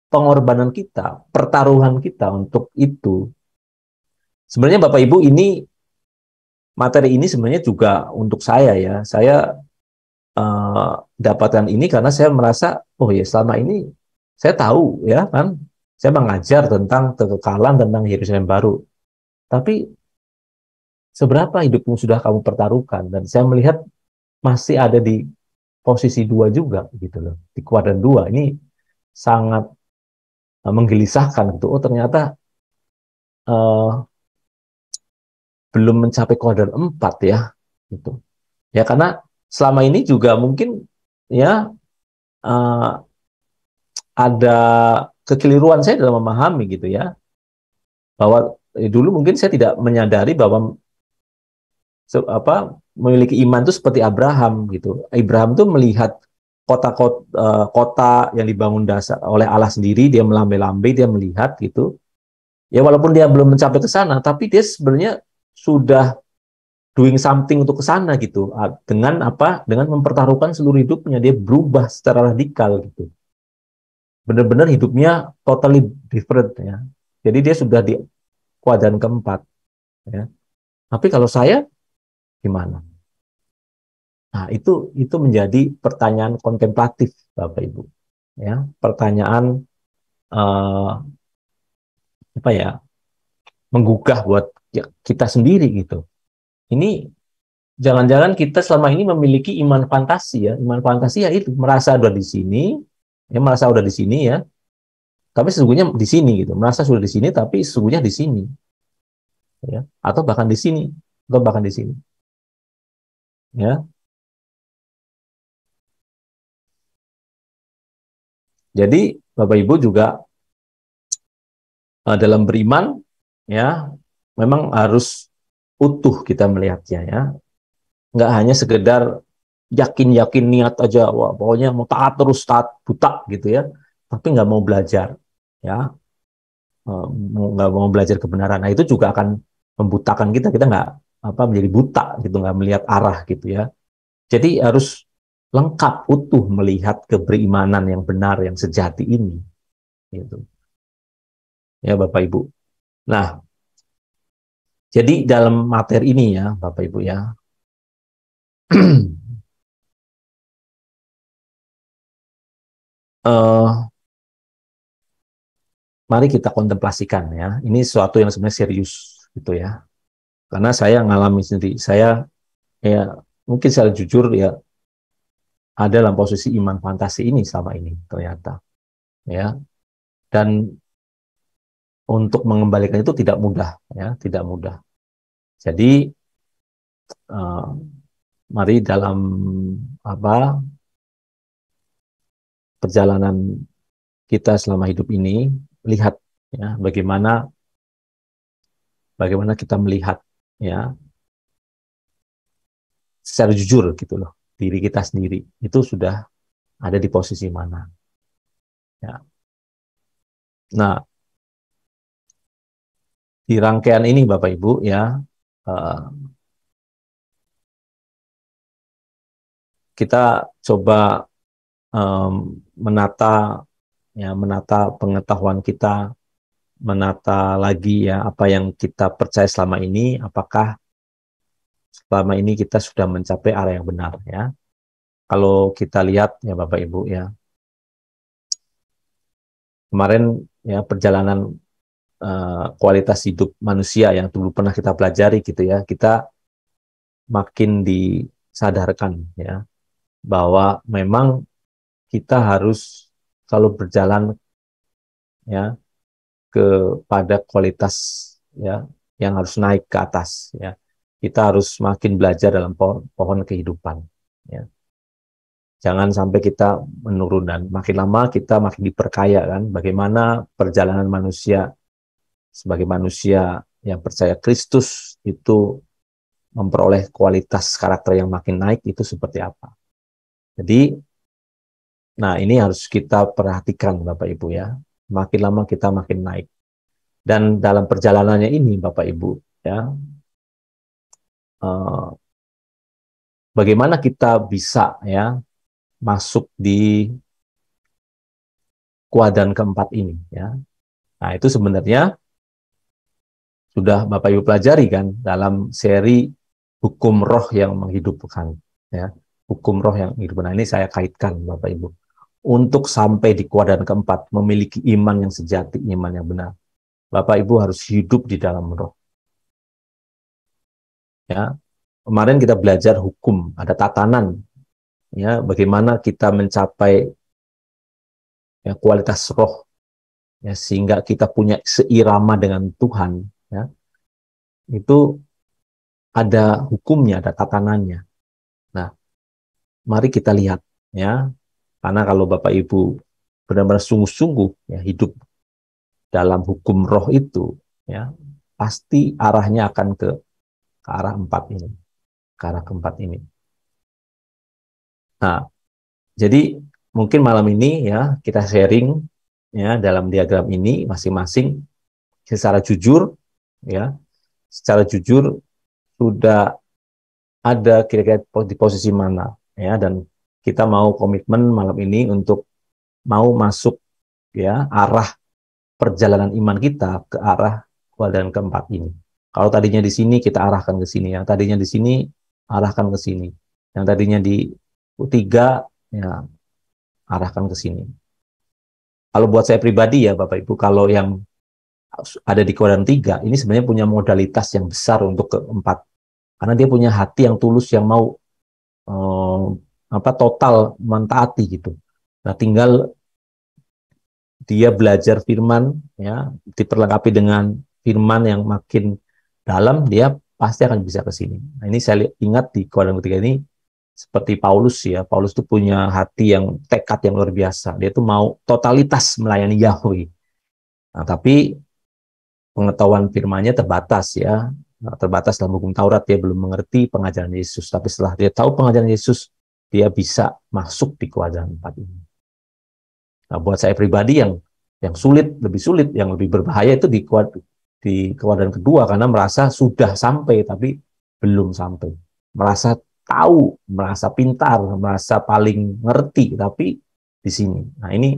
pengorbanan kita, pertaruhan kita untuk itu. Sebenarnya Bapak Ibu, materi ini sebenarnya juga untuk saya ya. Saya dapatkan ini karena saya merasa, oh ya selama ini saya tahu ya kan, saya mengajar tentang kekekalan, tentang Yerusalem baru. Tapi seberapa hidupmu sudah kamu pertaruhkan? Dan saya melihat masih ada di posisi 2 juga gitu loh, di kuadran 2. Ini sangat menggelisahkan gitu. Oh ternyata uh, belum mencapai kuadran 4 ya gitu. Ya karena selama ini juga mungkin ya uh, ada kekeliruan saya dalam memahami gitu ya, bahwa dulu mungkin saya tidak menyadari bahwa memiliki iman itu seperti Abraham gitu. Abraham tuh melihat kota yang dibangun dasar oleh Allah sendiri, dia melambai-lambai, dia melihat gitu. Ya walaupun dia belum mencapai ke sana, tapi dia sebenarnya sudah doing something untuk ke sana gitu. Dengan apa? Dengan mempertaruhkan seluruh hidupnya, dia berubah secara radikal gitu. Benar-benar hidupnya totally different ya. Jadi dia sudah di kuadran keempat ya. Tapi kalau saya gimana? Nah, itu menjadi pertanyaan kontemplatif, Bapak Ibu. Ya, pertanyaan eh, apa ya? Menggugah buat ya, kita sendiri gitu. Ini jangan-jangan kita selama ini memiliki iman fantasi ya. Iman fantasi ya itu merasa udah di sini, ya merasa udah di sini ya. Tapi sesungguhnya di sini gitu. Merasa sudah di sini tapi sesungguhnya di sini ya. Atau bahkan di sini, atau bahkan di sini. Ya. Jadi Bapak Ibu juga dalam beriman ya memang harus utuh kita melihatnya ya, nggak hanya sekedar yakin niat aja, wah pokoknya mau taat terus taat buta gitu ya, tapi nggak mau belajar ya, nggak mau belajar kebenaran. Nah itu juga akan membutakan kita nggak menjadi buta gitu, nggak melihat arah gitu ya. Jadi harus lengkap utuh melihat keberimanan yang benar yang sejati ini gitu ya Bapak Ibu. Nah, jadi dalam materi ini ya Bapak Ibu ya, mari kita kontemplasikan ya. Ini sesuatu yang sebenarnya serius gitu ya. Karena saya ngalami sendiri. Saya ya mungkin secara jujur ya ada dalam posisi iman fantasi ini selama ini ternyata ya. Dan untuk mengembalikan itu tidak mudah ya, tidak mudah. Jadi uh, mari dalam apa perjalanan kita selama hidup ini lihat ya bagaimana kita melihat ya secara jujur gitu loh diri kita sendiri itu sudah ada di posisi mana ya. Nah, di rangkaian ini Bapak Ibu ya eh, kita coba menata menata pengetahuan kita, menata lagi ya apa yang kita percaya selama ini, apakah selama ini kita sudah mencapai arah yang benar ya. Kalau kita lihat ya Bapak Ibu ya, kemarin ya perjalanan kualitas hidup manusia yang dulu pernah kita pelajari gitu ya, kita makin disadarkan ya bahwa memang kita harus selalu berjalan ya kepada kualitas ya yang harus naik ke atas ya. Kita harus makin belajar dalam pohon kehidupan ya. Jangan sampai kita menurun, dan makin lama kita makin diperkaya kan. Bagaimana perjalanan manusia sebagai manusia yang percaya Kristus itu memperoleh kualitas karakter yang makin naik itu seperti apa. Jadi, nah ini harus kita perhatikan Bapak Ibu ya. Makin lama kita makin naik. Dan dalam perjalanannya ini Bapak Ibu ya, bagaimana kita bisa ya masuk di kuadran keempat ini ya. Nah, itu sebenarnya sudah Bapak Ibu pelajari kan dalam seri hukum roh yang menghidupkan ya. Hukum roh yang menghidupkan. Nah, ini saya kaitkan Bapak Ibu. Untuk sampai di kuadran keempat, memiliki iman yang sejati, iman yang benar, Bapak Ibu harus hidup di dalam roh. Ya. Kemarin kita belajar hukum, ada tatanan ya, bagaimana kita mencapai ya, kualitas roh ya, sehingga kita punya seirama dengan Tuhan ya. Itu ada hukumnya, ada tatanannya. Nah, mari kita lihat ya. Karena kalau Bapak Ibu benar-benar sungguh-sungguh ya hidup dalam hukum roh itu ya, pasti arahnya akan ke arah empat ini, ke arah keempat ini. Nah, jadi mungkin malam ini ya kita sharing ya dalam diagram ini masing-masing secara jujur ya, secara jujur sudah ada kira-kira di posisi mana ya, dan kita mau komitmen malam ini untuk mau masuk ya arah perjalanan iman kita ke arah kuadran keempat ini. Kalau tadinya di sini kita arahkan ke sini, yang tadinya di sini arahkan ke sini, yang tadinya di tiga ya arahkan ke sini. Kalau buat saya pribadi ya Bapak Ibu, kalau yang ada di kuadran 3 ini sebenarnya punya modalitas yang besar untuk keempat, karena dia punya hati yang tulus yang mau total mentaati gitu. Nah, tinggal dia belajar firman ya, diperlengkapi dengan firman yang makin dalam, dia pasti akan bisa ke sini. Nah, ini saya ingat di kuadran ketiga ini seperti Paulus ya. Paulus itu punya hati yang tekad yang luar biasa. Dia tuh mau totalitas melayani Yahweh. Nah, tapi pengetahuan firman-Nya terbatas ya. Nah, terbatas dalam hukum Taurat, dia belum mengerti pengajaran Yesus. Tapi setelah dia tahu pengajaran Yesus, dia bisa masuk di kuadran 4 ini. Nah, buat saya pribadi yang sulit, yang lebih berbahaya itu di kuadran kedua, karena merasa sudah sampai tapi belum sampai. Merasa tahu, merasa pintar, merasa paling ngerti tapi di sini. Nah, ini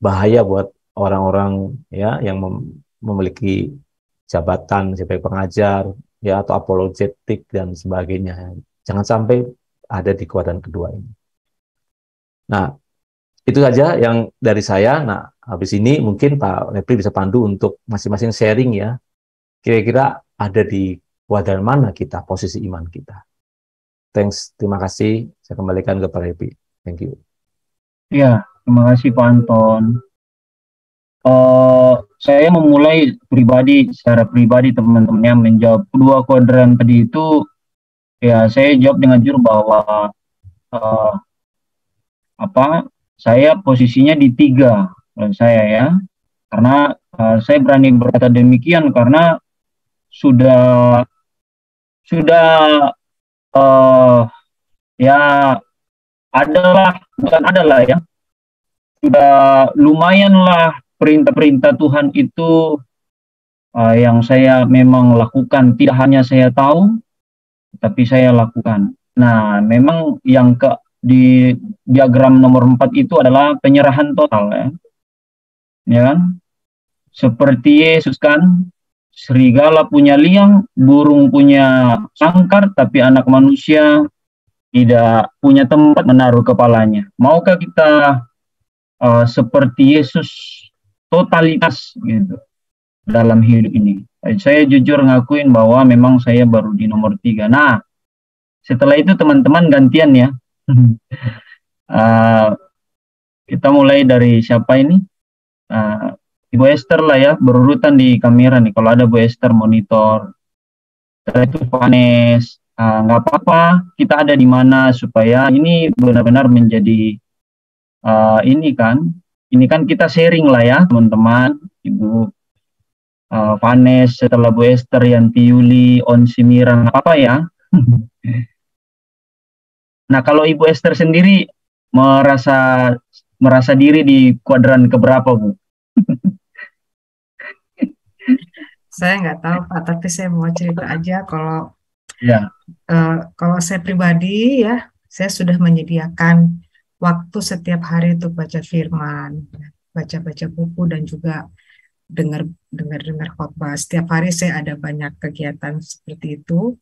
bahaya buat orang-orang ya yang memiliki jabatan sebagai pengajar ya atau apologetik dan sebagainya. Jangan sampai ada di kuadran kedua ini. Nah, itu saja yang dari saya. Nah, habis ini mungkin Pak Lepri bisa pandu untuk masing-masing sharing ya. Kira-kira ada di kuadran mana kita, posisi iman kita. Thanks, terima kasih. Saya kembalikan ke Pak Lepri. Thank you. Ya, terima kasih Pak Anton. Saya memulai secara pribadi teman-temannya menjawab kedua kuadran tadi itu. Ya, saya jawab dengan jujur bahwa saya posisinya di 3 kalau saya ya, karena saya berani berkata demikian karena sudah ya bukan adalah ya, sudah lumayanlah perintah-perintah Tuhan itu yang saya memang lakukan. Tidak hanya saya tahu, tapi saya lakukan. Nah, memang yang di diagram nomor 4 itu adalah penyerahan total ya. Ya kan? Seperti Yesus kan, serigala punya liang, burung punya sangkar, tapi anak manusia tidak punya tempat menaruh kepalanya. Maukah kita seperti Yesus totalitas gitu dalam hidup ini? Saya jujur ngakuin bahwa memang saya baru di nomor 3. Nah, setelah itu teman-teman gantian ya. Kita mulai dari siapa ini? Ibu Esther lah ya, berurutan di kamera nih. Kalau ada Bu Esther monitor. Setelah itu Vanes, nggak apa-apa kita ada di mana, supaya ini benar-benar menjadi ini kan kita sharing lah ya teman-teman, Ibu Vanes, setelah Bu Esther, Yanti Yuli, Onsi Mira, nggak apa-apa ya. Nah, kalau Ibu Esther sendiri merasa diri di kuadran keberapa, Bu? Saya nggak tahu Pak, tapi saya mau cerita aja Ya. kalau saya pribadi ya, saya sudah menyediakan waktu setiap hari untuk baca firman, baca-baca buku, dan juga dengar khotbah. Setiap hari saya ada banyak kegiatan seperti itu.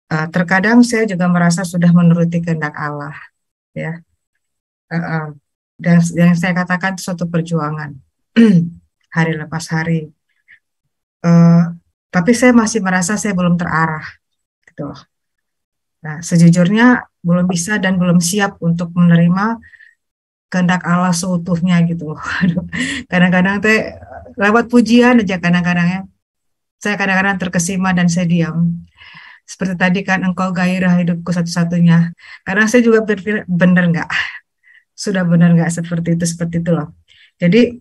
Terkadang saya juga merasa sudah menuruti kehendak Allah, ya. Dan yang saya katakan itu suatu perjuangan hari lepas hari. Tapi saya masih merasa saya belum terarah, gitu loh. Nah, sejujurnya belum bisa dan belum siap untuk menerima kehendak Allah seutuhnya, gitu loh. Kadang-kadang lewat pujian aja kadang-kadang ya, saya kadang-kadang terkesima dan saya diam. Seperti tadi kan, engkau gairah hidupku satu-satunya. Karena saya juga berpikir, benar nggak? Sudah benar nggak seperti itu loh. Jadi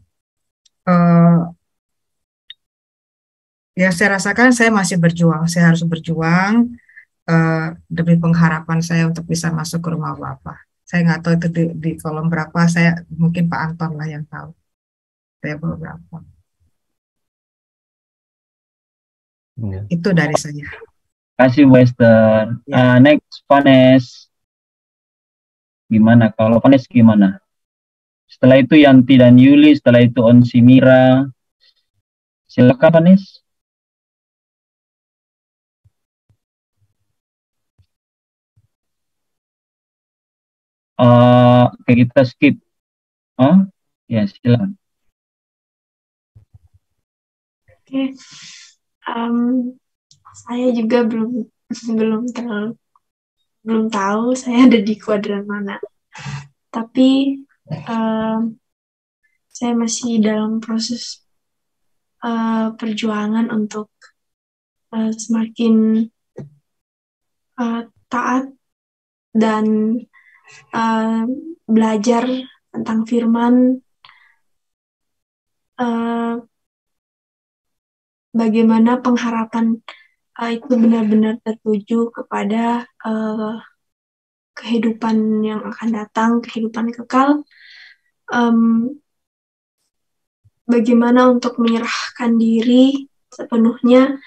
yang saya rasakan, saya masih berjuang. Saya harus berjuang demi pengharapan saya untuk bisa masuk ke rumah Bapa. Saya nggak tahu itu di kolom berapa. Mungkin Pak Anton lah yang tahu. Saya belum berapa. Ya. Itu dari saya. Kasih Bu Esther. Ya. Next, Vanes. Gimana? Kalau Vanes gimana? Setelah itu Yanti dan Yuli, setelah itu Onsi Mira. Silakan Vanes. Kita skip. Ya, silakan. Oke. Saya juga belum tahu saya ada di kuadran mana. Tapi saya masih dalam proses perjuangan untuk semakin taat dan belajar tentang firman, bagaimana pengharapan itu benar-benar tertuju kepada kehidupan yang akan datang, kehidupan kekal. Bagaimana untuk menyerahkan diri sepenuhnya,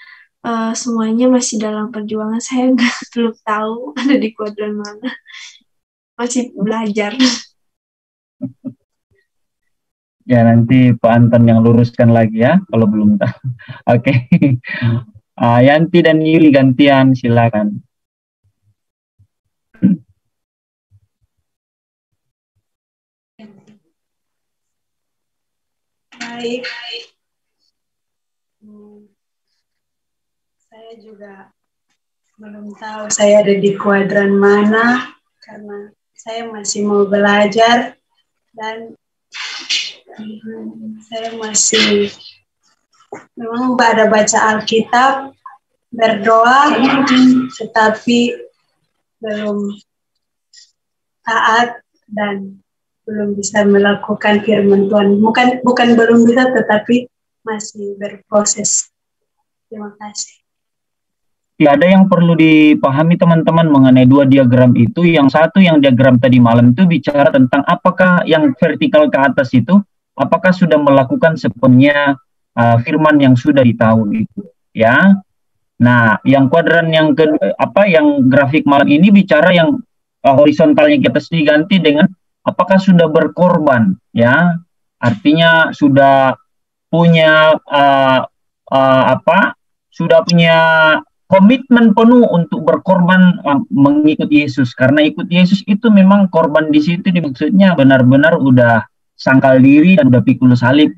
semuanya masih dalam perjuangan. Saya belum tahu ada di kuadran mana, masih belajar. Ya, nanti Pak Anton yang luruskan lagi ya kalau belum tahu. Oke. Yanti dan Yuli gantian, silakan. Baik. Saya juga belum tahu saya ada di kuadran mana, karena saya masih mau belajar dan saya masih memang pada baca Alkitab, berdoa, tetapi belum taat dan belum bisa melakukan firman Tuhan. Bukan belum bisa, tetapi masih berproses. Terima kasih. Ya, ada yang perlu dipahami teman-teman mengenai dua diagram itu. Yang satu, yang diagram tadi malam itu bicara tentang apakah yang vertikal ke atas itu, apakah sudah melakukan sepenuhnya firman yang sudah ditahu itu, ya. Nah, yang kuadran yang yang grafik malam ini bicara yang horizontalnya kita diganti dengan apakah sudah berkorban, ya. Artinya sudah punya sudah punya komitmen penuh untuk berkorban mengikut Yesus, karena ikut Yesus itu memang korban di situ maksudnya benar-benar udah sangkal diri dan udah pikul salib,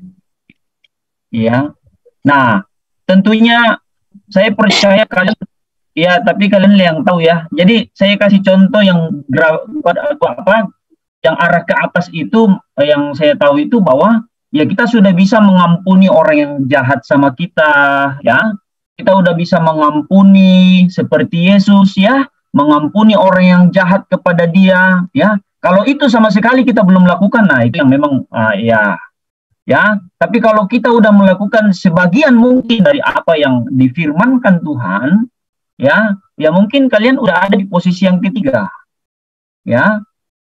ya. Nah, tentunya saya percaya kalian, ya, tapi kalian yang tahu ya. Jadi saya kasih contoh yang yang arah ke atas itu, yang saya tahu itu bahwa ya kita sudah bisa mengampuni orang yang jahat sama kita, ya. kita udah bisa mengampuni seperti Yesus ya, mengampuni orang yang jahat kepada dia ya. Kalau itu sama sekali kita belum lakukan, nah itu yang memang ya. Tapi kalau kita udah melakukan sebagian mungkin dari apa yang difirmankan Tuhan, ya mungkin kalian udah ada di posisi yang ketiga, ya.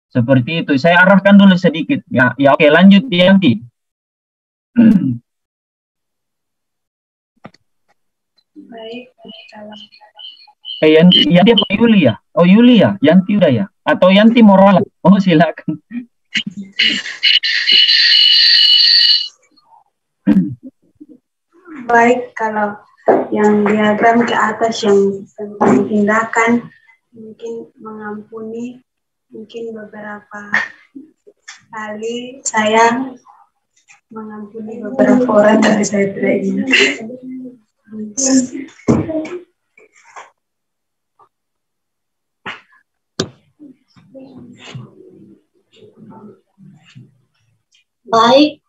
Seperti itu. Saya arahkan dulu sedikit, ya. Ya oke, lanjut Yanti. Baik, kalau Yanti apa Yuli ya? Oh Yuli ya, Yanti udah ya? Atau Yanti moral? Oh silakan. baik, kalau yang diagram ke atas yang tentang tindakan, mungkin mengampuni, mungkin beberapa kali saya mengampuni beberapa orang, tapi saya tidak ingat. Baik,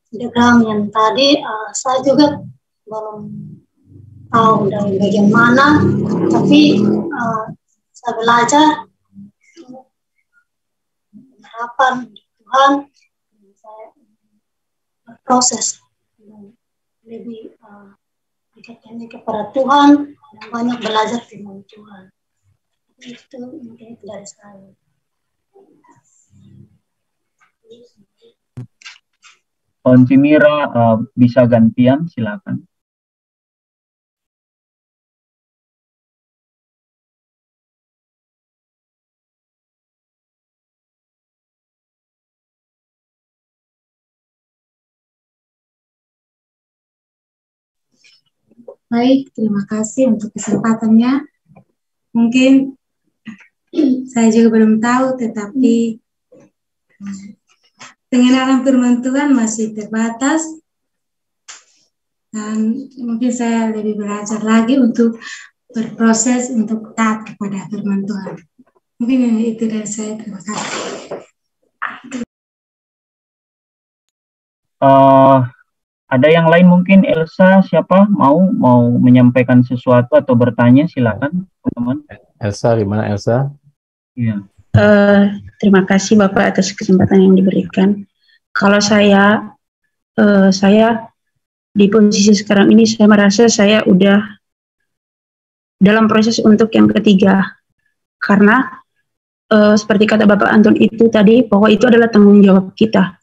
diagram yang tadi saya juga belum tahu dari bagian mana, tapi saya belajar harapan Tuhan, saya berproses lebih dekatnya kepada Tuhan dan banyak belajar firman Tuhan. Itu mungkin itu dari saya. Onci Mira bisa gantian, silakan. Baik, terima kasih untuk kesempatannya. Mungkin saya juga belum tahu, tetapi pengenalan firman Tuhan masih terbatas. Dan mungkin saya lebih belajar lagi untuk berproses untuk taat kepada firman Tuhan. Mungkin itu dari saya, terima kasih. Ada yang lain mungkin, Elsa, siapa mau menyampaikan sesuatu atau bertanya, silakan teman-teman. Elsa, gimana Elsa? Iya. Terima kasih Bapak atas kesempatan yang diberikan. Kalau saya di posisi sekarang ini, saya merasa saya udah dalam proses untuk yang ketiga. Karena seperti kata Bapak Anton itu tadi, bahwa itu adalah tanggung jawab kita.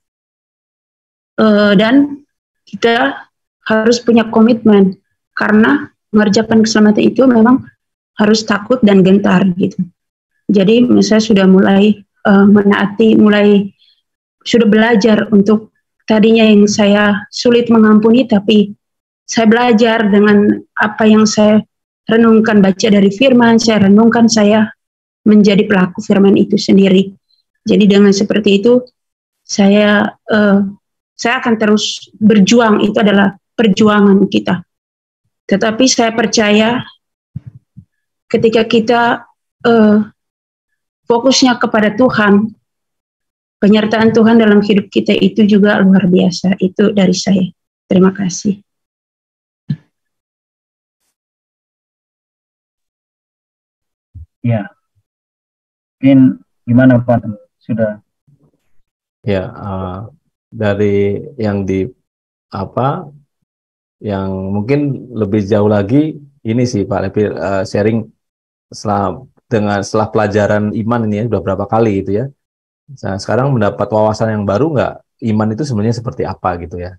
Dan kita harus punya komitmen, karena mengerjakan keselamatan itu memang harus takut dan gentar gitu. Jadi saya sudah mulai menaati, sudah belajar untuk tadinya yang saya sulit mengampuni, tapi saya belajar dengan apa yang saya renungkan, baca dari firman, saya renungkan, saya menjadi pelaku firman itu sendiri. Jadi dengan seperti itu saya akan terus berjuang, itu adalah perjuangan kita. Tetapi saya percaya ketika kita fokusnya kepada Tuhan, penyertaan Tuhan dalam hidup kita itu juga luar biasa. Itu dari saya. Terima kasih. Ya, mungkin gimana Pak? Sudah? Ya, dari yang yang mungkin lebih jauh lagi ini sih Pak, lebih sharing setelah pelajaran iman ini ya, sudah berapa kali gitu ya. Nah, sekarang mendapat wawasan yang baru nggak, iman itu sebenarnya seperti apa gitu ya.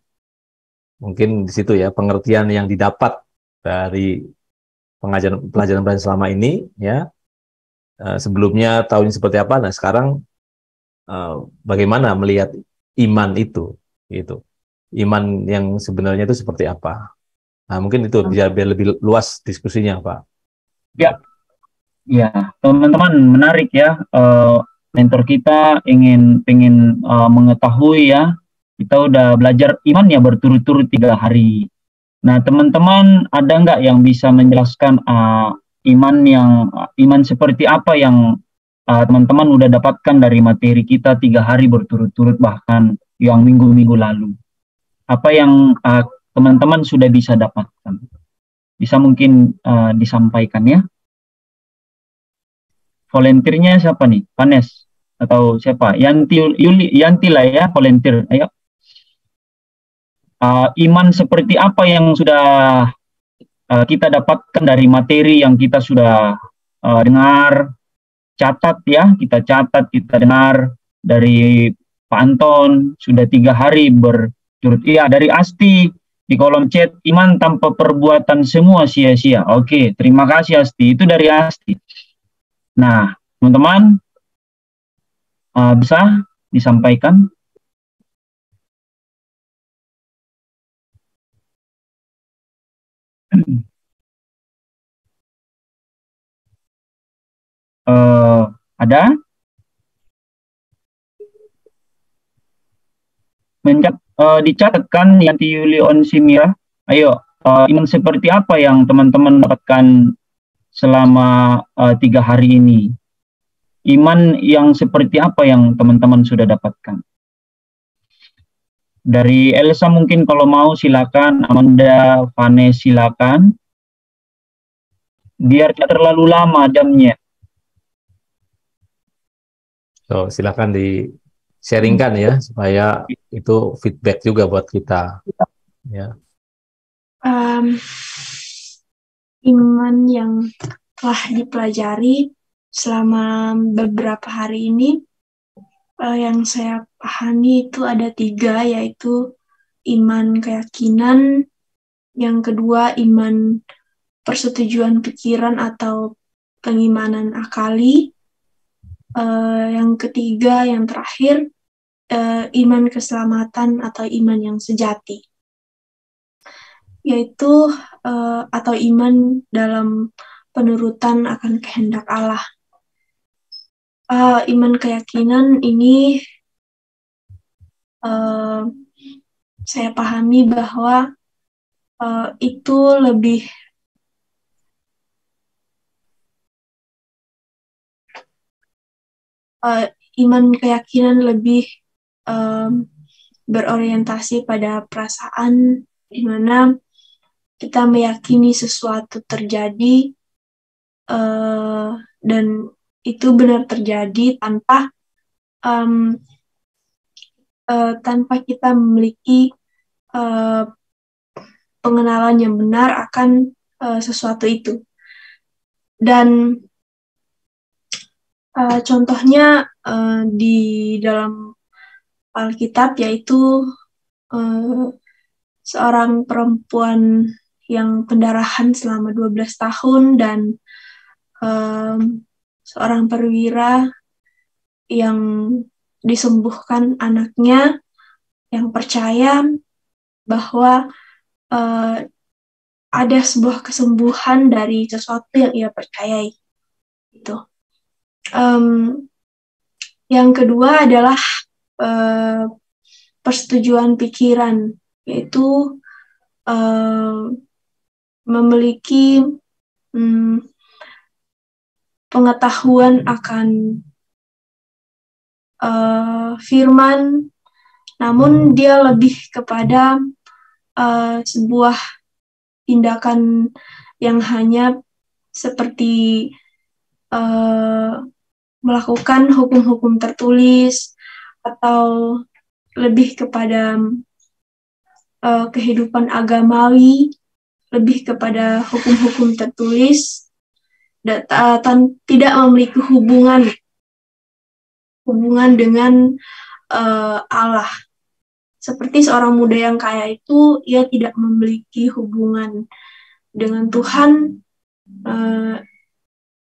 Mungkin di situ ya pengertian yang didapat dari pelajaran selama ini ya. Sebelumnya tahun ini seperti apa, nah sekarang bagaimana melihat iman itu gitu. Iman yang sebenarnya itu seperti apa. Nah, mungkin itu biar lebih luas diskusinya, Pak. Ya, teman-teman, menarik ya. Mentor kita pengen mengetahui ya. Kita udah belajar iman ya berturut-turut 3 hari. Nah, teman-teman ada nggak yang bisa menjelaskan iman seperti apa yang teman-teman udah dapatkan dari materi kita 3 hari berturut-turut, bahkan yang minggu-minggu lalu? Apa yang teman-teman sudah bisa dapatkan? Bisa mungkin disampaikan ya. Volunteernya siapa nih? Vanes atau siapa? Yanti lah ya, volunteer. Ayo. Iman seperti apa yang sudah kita dapatkan dari materi yang kita sudah dengar, catat ya, kita catat, kita dengar dari Pak Anton, sudah 3 hari berturut. Iya, dari Asti di kolom chat, iman tanpa perbuatan semua sia-sia. Oke, terima kasih Asti, itu dari Asti. Nah, teman-teman, bisa disampaikan? Ada? Dicatatkan Yanti Yuli Onsimira. Ayo, iman seperti apa yang teman-teman dapatkan selama 3 hari ini? Iman yang seperti apa yang teman-teman sudah dapatkan? Dari Elsa mungkin kalau mau silakan, Amanda, Vanes silakan. Biar tidak terlalu lama jamnya. So, silakan di-sharingkan ya, supaya itu feedback juga buat kita. Ya. Iman yang telah dipelajari selama beberapa hari ini, yang saya pahami itu ada 3, yaitu iman keyakinan, yang kedua iman persetujuan pikiran atau pengimanan akali, yang ketiga, yang terakhir, iman keselamatan atau iman yang sejati, yaitu atau iman dalam penurutan akan kehendak Allah. Iman keyakinan ini saya pahami bahwa itu lebih iman keyakinan lebih berorientasi pada perasaan, di mana kita meyakini sesuatu terjadi dan itu benar terjadi tanpa kita memiliki pengenalan yang benar akan sesuatu itu. Dan contohnya di dalam Alkitab, yaitu seorang perempuan yang pendarahan selama 12 tahun dan seorang perwira yang disembuhkan anaknya, yang percaya bahwa ada sebuah kesembuhan dari sesuatu yang ia percayai. Itu. Yang kedua adalah persetujuan pikiran, yaitu memiliki pengetahuan akan firman, namun dia lebih kepada sebuah tindakan yang hanya seperti melakukan hukum-hukum tertulis, atau lebih kepada kehidupan agamawi, lebih kepada hukum-hukum tertulis, tidak memiliki hubungan dengan Allah. Seperti seorang muda yang kaya itu, ia tidak memiliki hubungan dengan Tuhan,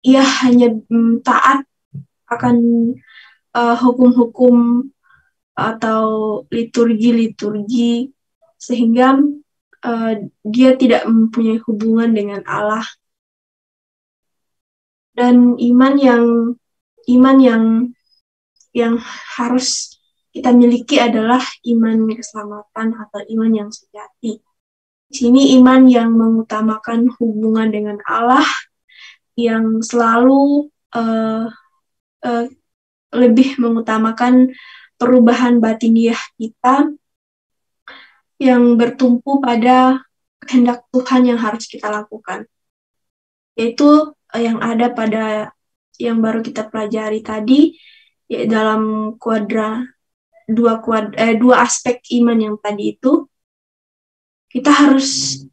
ia hanya taat akan hukum-hukum atau liturgi-liturgi, sehingga dia tidak mempunyai hubungan dengan Allah. Dan iman yang harus kita miliki adalah iman keselamatan atau iman yang sejati. Di sini iman yang mengutamakan hubungan dengan Allah, yang selalu lebih mengutamakan perubahan batiniah kita, yang bertumpu pada kehendak Tuhan yang harus kita lakukan. Yaitu yang ada pada yang baru kita pelajari tadi, ya dalam dua aspek iman yang tadi itu, kita harus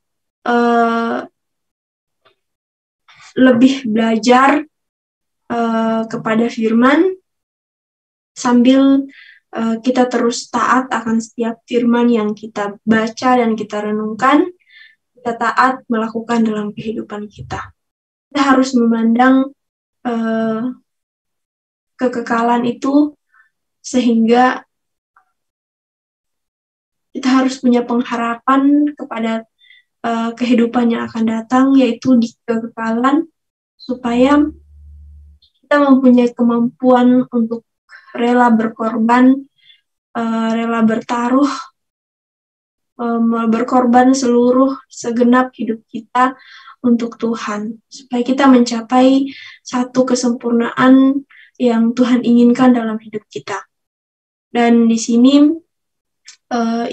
lebih belajar kepada firman sambil kita terus taat akan setiap firman yang kita baca dan kita renungkan, kita taat melakukan dalam kehidupan kita. Kita harus memandang kekekalan itu sehingga kita harus punya pengharapan kepada kehidupan yang akan datang, yaitu di kekekalan, supaya kita mempunyai kemampuan untuk rela berkorban, rela bertaruh, berkorban segenap hidup kita untuk Tuhan, supaya kita mencapai satu kesempurnaan yang Tuhan inginkan dalam hidup kita. Dan di sini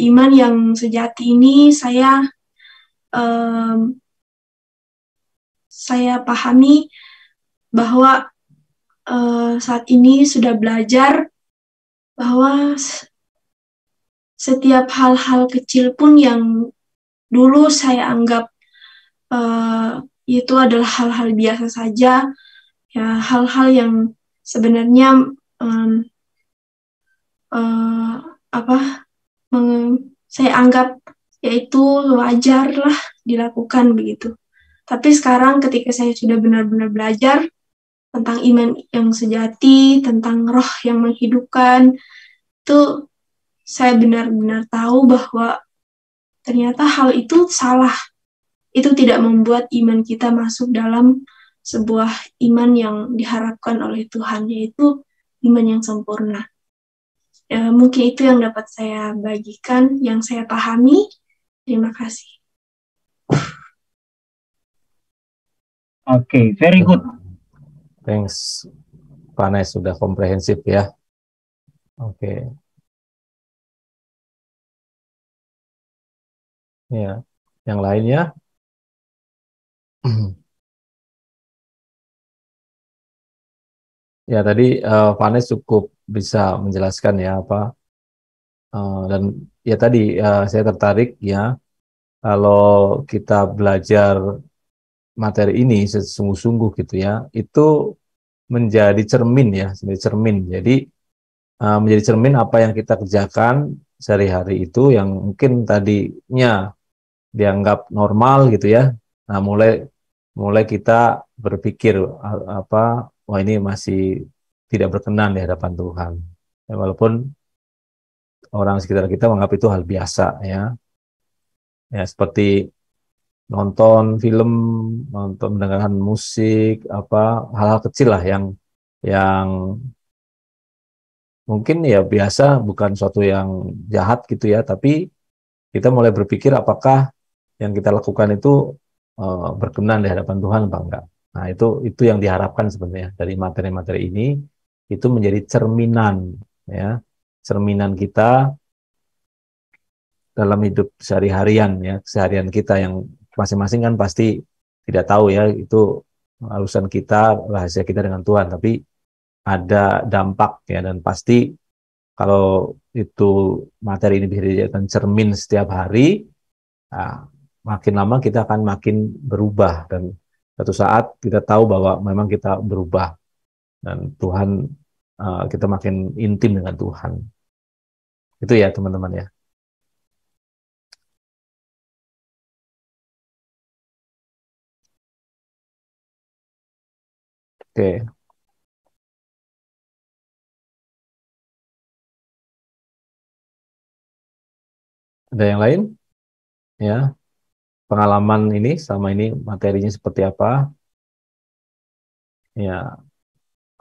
iman yang sejati ini saya pahami bahwa saat ini sudah belajar bahwa setiap hal-hal kecil pun yang dulu saya anggap itu adalah hal-hal biasa saja, ya hal-hal yang sebenarnya saya anggap yaitu wajar lah dilakukan begitu. Tapi sekarang ketika saya sudah benar-benar belajar tentang iman yang sejati, tentang roh yang menghidupkan, itu saya benar-benar tahu bahwa ternyata hal itu salah. Itu tidak membuat iman kita masuk dalam sebuah iman yang diharapkan oleh Tuhan, yaitu iman yang sempurna. Mungkin itu yang dapat saya bagikan, yang saya pahami. Terima kasih. Oke, very good. Thanks, Vanes, sudah komprehensif ya. Oke. Ya, yang lainnya? Ya, tadi Vanes cukup bisa menjelaskan ya apa dan ya tadi saya tertarik ya kalau kita belajar materi ini sesungguh-sungguh gitu ya, itu menjadi cermin ya, menjadi cermin. Jadi menjadi cermin apa yang kita kerjakan sehari-hari itu yang mungkin tadinya dianggap normal gitu ya. Nah, mulai kita berpikir wah ini masih tidak berkenan di hadapan Tuhan. Ya, walaupun orang sekitar kita menganggap itu hal biasa ya. Ya, seperti nonton film, mendengarkan musik, hal-hal kecil lah yang mungkin ya biasa, bukan suatu yang jahat gitu ya, tapi kita mulai berpikir apakah yang kita lakukan itu berkenan di hadapan Tuhan apa enggak. Nah, itu yang diharapkan sebenarnya dari materi-materi ini, itu menjadi cerminan ya, cerminan kita dalam hidup sehari-harian ya, keseharian kita yang masing-masing kan pasti tidak tahu ya itu urusan kita, rahasia kita dengan Tuhan, tapi ada dampak ya, dan pasti kalau itu materi ini bisa dijadikan cermin setiap hari, nah, makin lama kita akan makin berubah, dan suatu saat kita tahu bahwa memang kita berubah dan Tuhan, kita makin intim dengan Tuhan. Itu ya teman-teman ya. Oke. Ada yang lain? Ya. Pengalaman ini sama ini materinya seperti apa? Ya.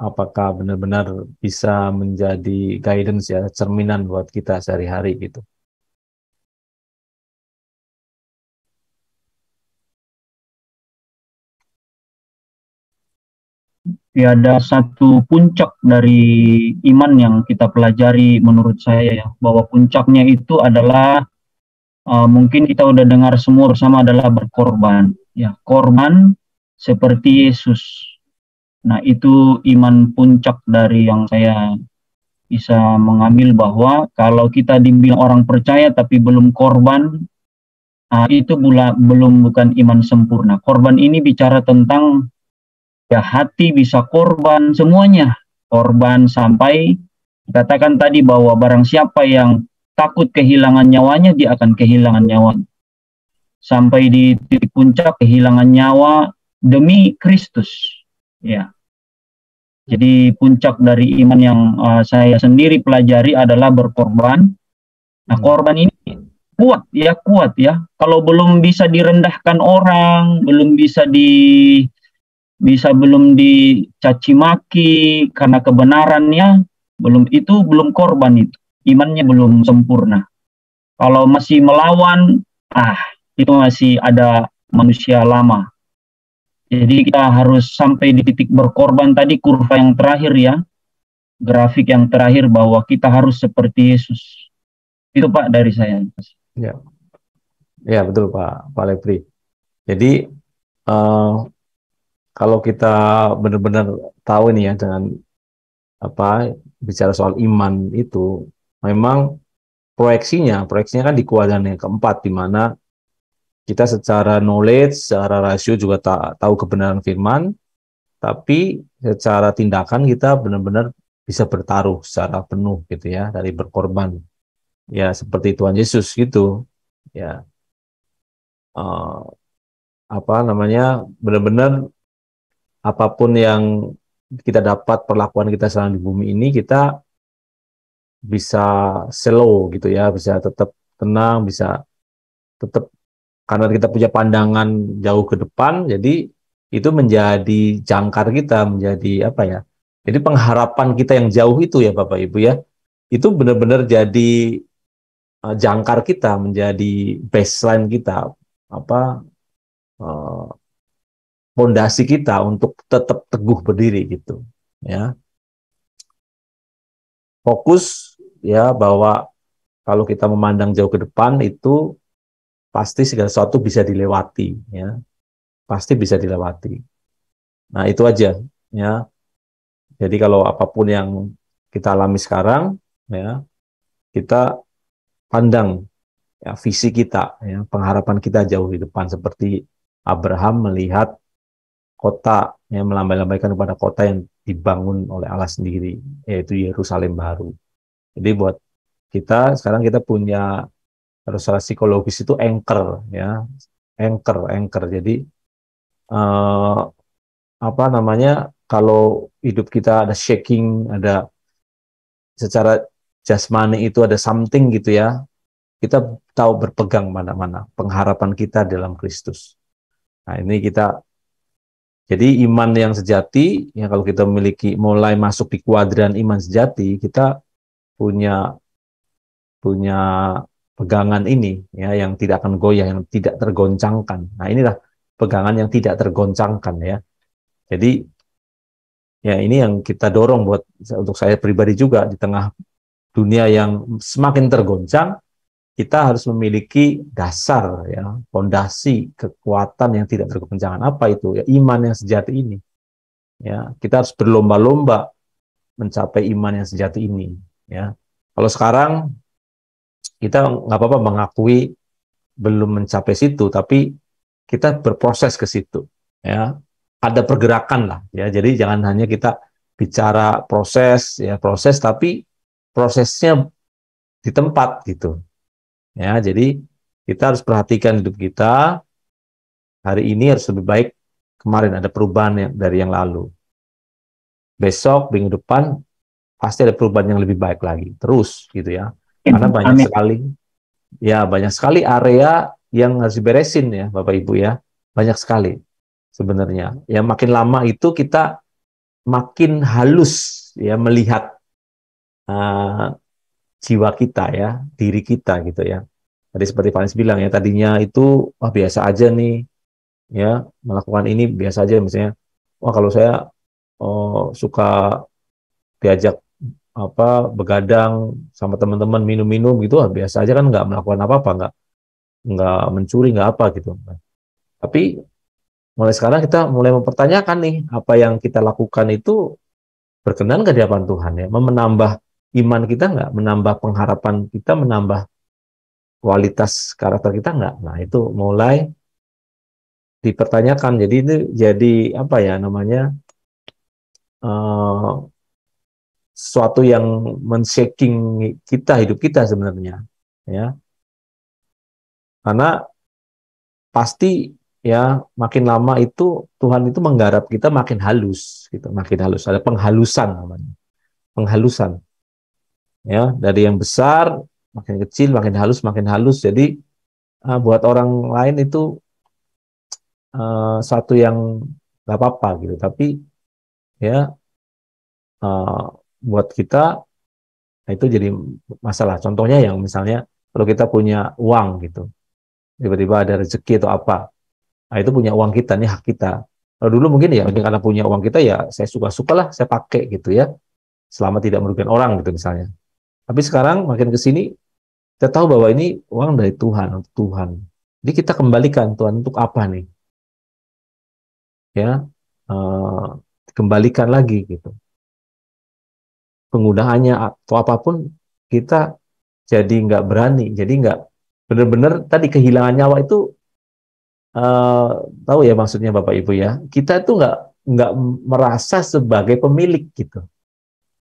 Apakah benar-benar bisa menjadi guidance ya, cerminan buat kita sehari-hari gitu. Ya, ada satu puncak dari iman yang kita pelajari menurut saya ya, bahwa puncaknya itu adalah mungkin kita udah dengar semua bersama adalah berkorban. Ya, korban seperti Yesus. Nah, itu iman puncak dari yang saya bisa mengambil, bahwa kalau kita dibilang orang percaya tapi belum korban, itu bukan iman sempurna. Korban ini bicara tentang ya hati bisa korban semuanya. Korban sampai katakan tadi bahwa barang siapa yang takut kehilangan nyawanya, dia akan kehilangan nyawanya. Sampai di titik puncak kehilangan nyawa demi Kristus. Ya. Jadi puncak dari iman yang saya sendiri pelajari adalah berkorban. Nah, korban ini kuat ya. Kalau belum bisa direndahkan orang, belum dicaci maki karena kebenarannya, belum korban itu. Imannya belum sempurna. Kalau masih melawan, itu masih ada manusia lama. Jadi kita harus sampai di titik berkorban tadi, kurva yang terakhir ya, grafik yang terakhir, bahwa kita harus seperti Yesus. Itu Pak dari saya. Ya betul Pak Lepri. Jadi kalau kita benar-benar tahu ini ya, dengan bicara soal iman itu, memang proyeksinya kan di kuadran yang keempat, di mana kita secara knowledge, secara rasio juga tahu kebenaran firman, tapi secara tindakan kita benar-benar bisa bertaruh secara penuh gitu ya, dari berkorban. Ya seperti Tuhan Yesus gitu. Ya. Benar-benar apapun yang kita dapat, perlakuan kita selama di bumi ini, kita bisa slow gitu ya, bisa tetap tenang, bisa tetap, karena kita punya pandangan jauh ke depan, jadi itu menjadi jangkar kita, menjadi jadi pengharapan kita yang jauh itu ya Bapak Ibu ya, itu benar-benar jadi jangkar kita, menjadi baseline kita, fondasi kita untuk tetap teguh berdiri gitu ya. Fokus ya, bahwa kalau kita memandang jauh ke depan, itu pasti segala sesuatu bisa dilewati ya, pasti bisa dilewati. Nah itu aja ya. Jadi kalau apapun yang kita alami sekarang ya, kita pandang ya, visi kita ya, pengharapan kita jauh di depan, seperti Abraham melihat kota yang melambai-lambaikan kepada kota yang dibangun oleh Allah sendiri, yaitu Yerusalem baru. Jadi buat kita sekarang, kita punya, harus secara psikologis itu anchor ya, anchor. Jadi kalau hidup kita ada shaking, ada secara jasmani itu ada something gitu ya, kita tahu berpegang mana-mana pengharapan kita dalam Kristus. Nah ini jadi iman yang sejati ya, kalau kita mulai masuk di kuadran iman sejati, kita punya pegangan ini ya, yang tidak akan goyah, yang tidak tergoncangkan. Nah inilah pegangan yang tidak tergoncangkan ya. Jadi ya ini yang kita dorong untuk saya pribadi juga, di tengah dunia yang semakin tergoncang, kita harus memiliki dasar ya, fondasi kekuatan yang tidak tergoncangkan. Apa itu ya? Iman yang sejati ini ya. Kita harus berlomba-lomba mencapai iman yang sejati ini ya. Kalau sekarang kita nggak apa-apa mengakui belum mencapai situ, tapi kita berproses ke situ ya. Ada pergerakan lah ya. Jadi jangan hanya kita bicara proses, tapi prosesnya di tempat gitu ya. Jadi kita harus perhatikan hidup kita, hari ini harus lebih baik kemarin, ada perubahan dari yang lalu. Besok, minggu depan pasti ada perubahan yang lebih baik lagi, terus gitu ya. Karena banyak sekali area yang harus diberesin ya Bapak Ibu ya, banyak sekali sebenarnya. Ya makin lama itu kita makin halus ya melihat jiwa kita ya, diri kita gitu ya. Tadi seperti Vanis bilang ya, tadinya itu biasa aja nih ya, melakukan ini biasa aja, misalnya kalau saya suka diajak begadang sama teman-teman, minum-minum gitu, biasa aja kan, nggak melakukan apa-apa, nggak mencuri, nggak apa gitu. Tapi mulai sekarang kita mulai mempertanyakan nih, apa yang kita lakukan itu berkenan nggak di hadapan Tuhan ya? Menambah iman kita nggak? Menambah pengharapan kita, menambah kualitas karakter kita nggak? Nah itu mulai dipertanyakan. Jadi itu jadi apa ya namanya, sesuatu yang men-shaking kita, hidup kita sebenarnya, ya. Karena pasti ya makin lama itu Tuhan itu menggarap kita makin halus, gitu, makin halus. Ada penghalusan namanya, penghalusan, ya, dari yang besar makin kecil, makin halus, makin halus. Jadi buat orang lain itu satu yang nggak apa-apa gitu, tapi ya buat kita nah itu jadi masalah. Contohnya yang misalnya kalau kita punya uang gitu, tiba-tiba ada rezeki atau apa, nah itu punya uang kita, nih hak kita. Kalau dulu mungkin ya karena punya uang kita ya saya suka-suka lah saya pakai gitu ya, selama tidak merugikan orang gitu misalnya. Tapi sekarang makin ke sini kita tahu bahwa ini uang dari Tuhan, untuk Tuhan. Jadi kita kembalikan Tuhan untuk apa nih? Ya, kembalikan lagi gitu. Penggunaannya atau apapun kita jadi nggak berani, jadi nggak benar-benar tadi kehilangan nyawa itu tahu ya maksudnya Bapak Ibu ya. Kita itu nggak merasa sebagai pemilik gitu,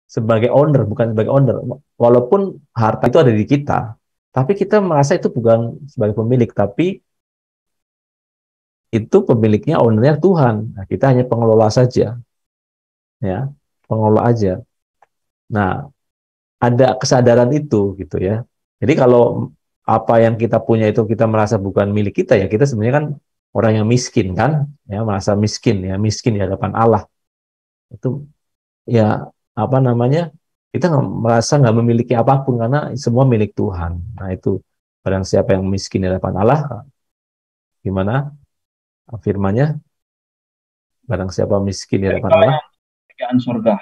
sebagai owner bukan sebagai owner. Walaupun harta itu ada di kita, tapi kita merasa itu bukan sebagai pemilik, tapi itu pemiliknya, ownernya Tuhan. Nah, kita hanya pengelola saja, ya, pengelola aja. Nah, ada kesadaran itu gitu ya. Jadi kalau apa yang kita punya itu kita merasa bukan milik kita ya, kita sebenarnya kan orang yang miskin kan, ya merasa miskin ya, miskin di hadapan Allah. Itu ya apa namanya? Kita merasa nggak memiliki apapun karena semua milik Tuhan. Nah itu barang siapa yang miskin di hadapan Allah, gimana firman-Nya? Barang siapa miskin di hadapan Allah, Kerajaan surga.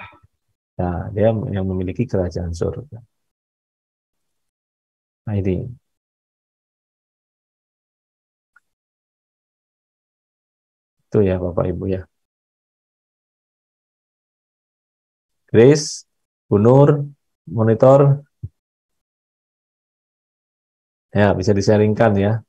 ya dia yang memiliki kerajaan surga. Nah ini. Itu ya Bapak Ibu ya. Grace, Bu Nur, monitor. Ya, bisa disaringkan ya.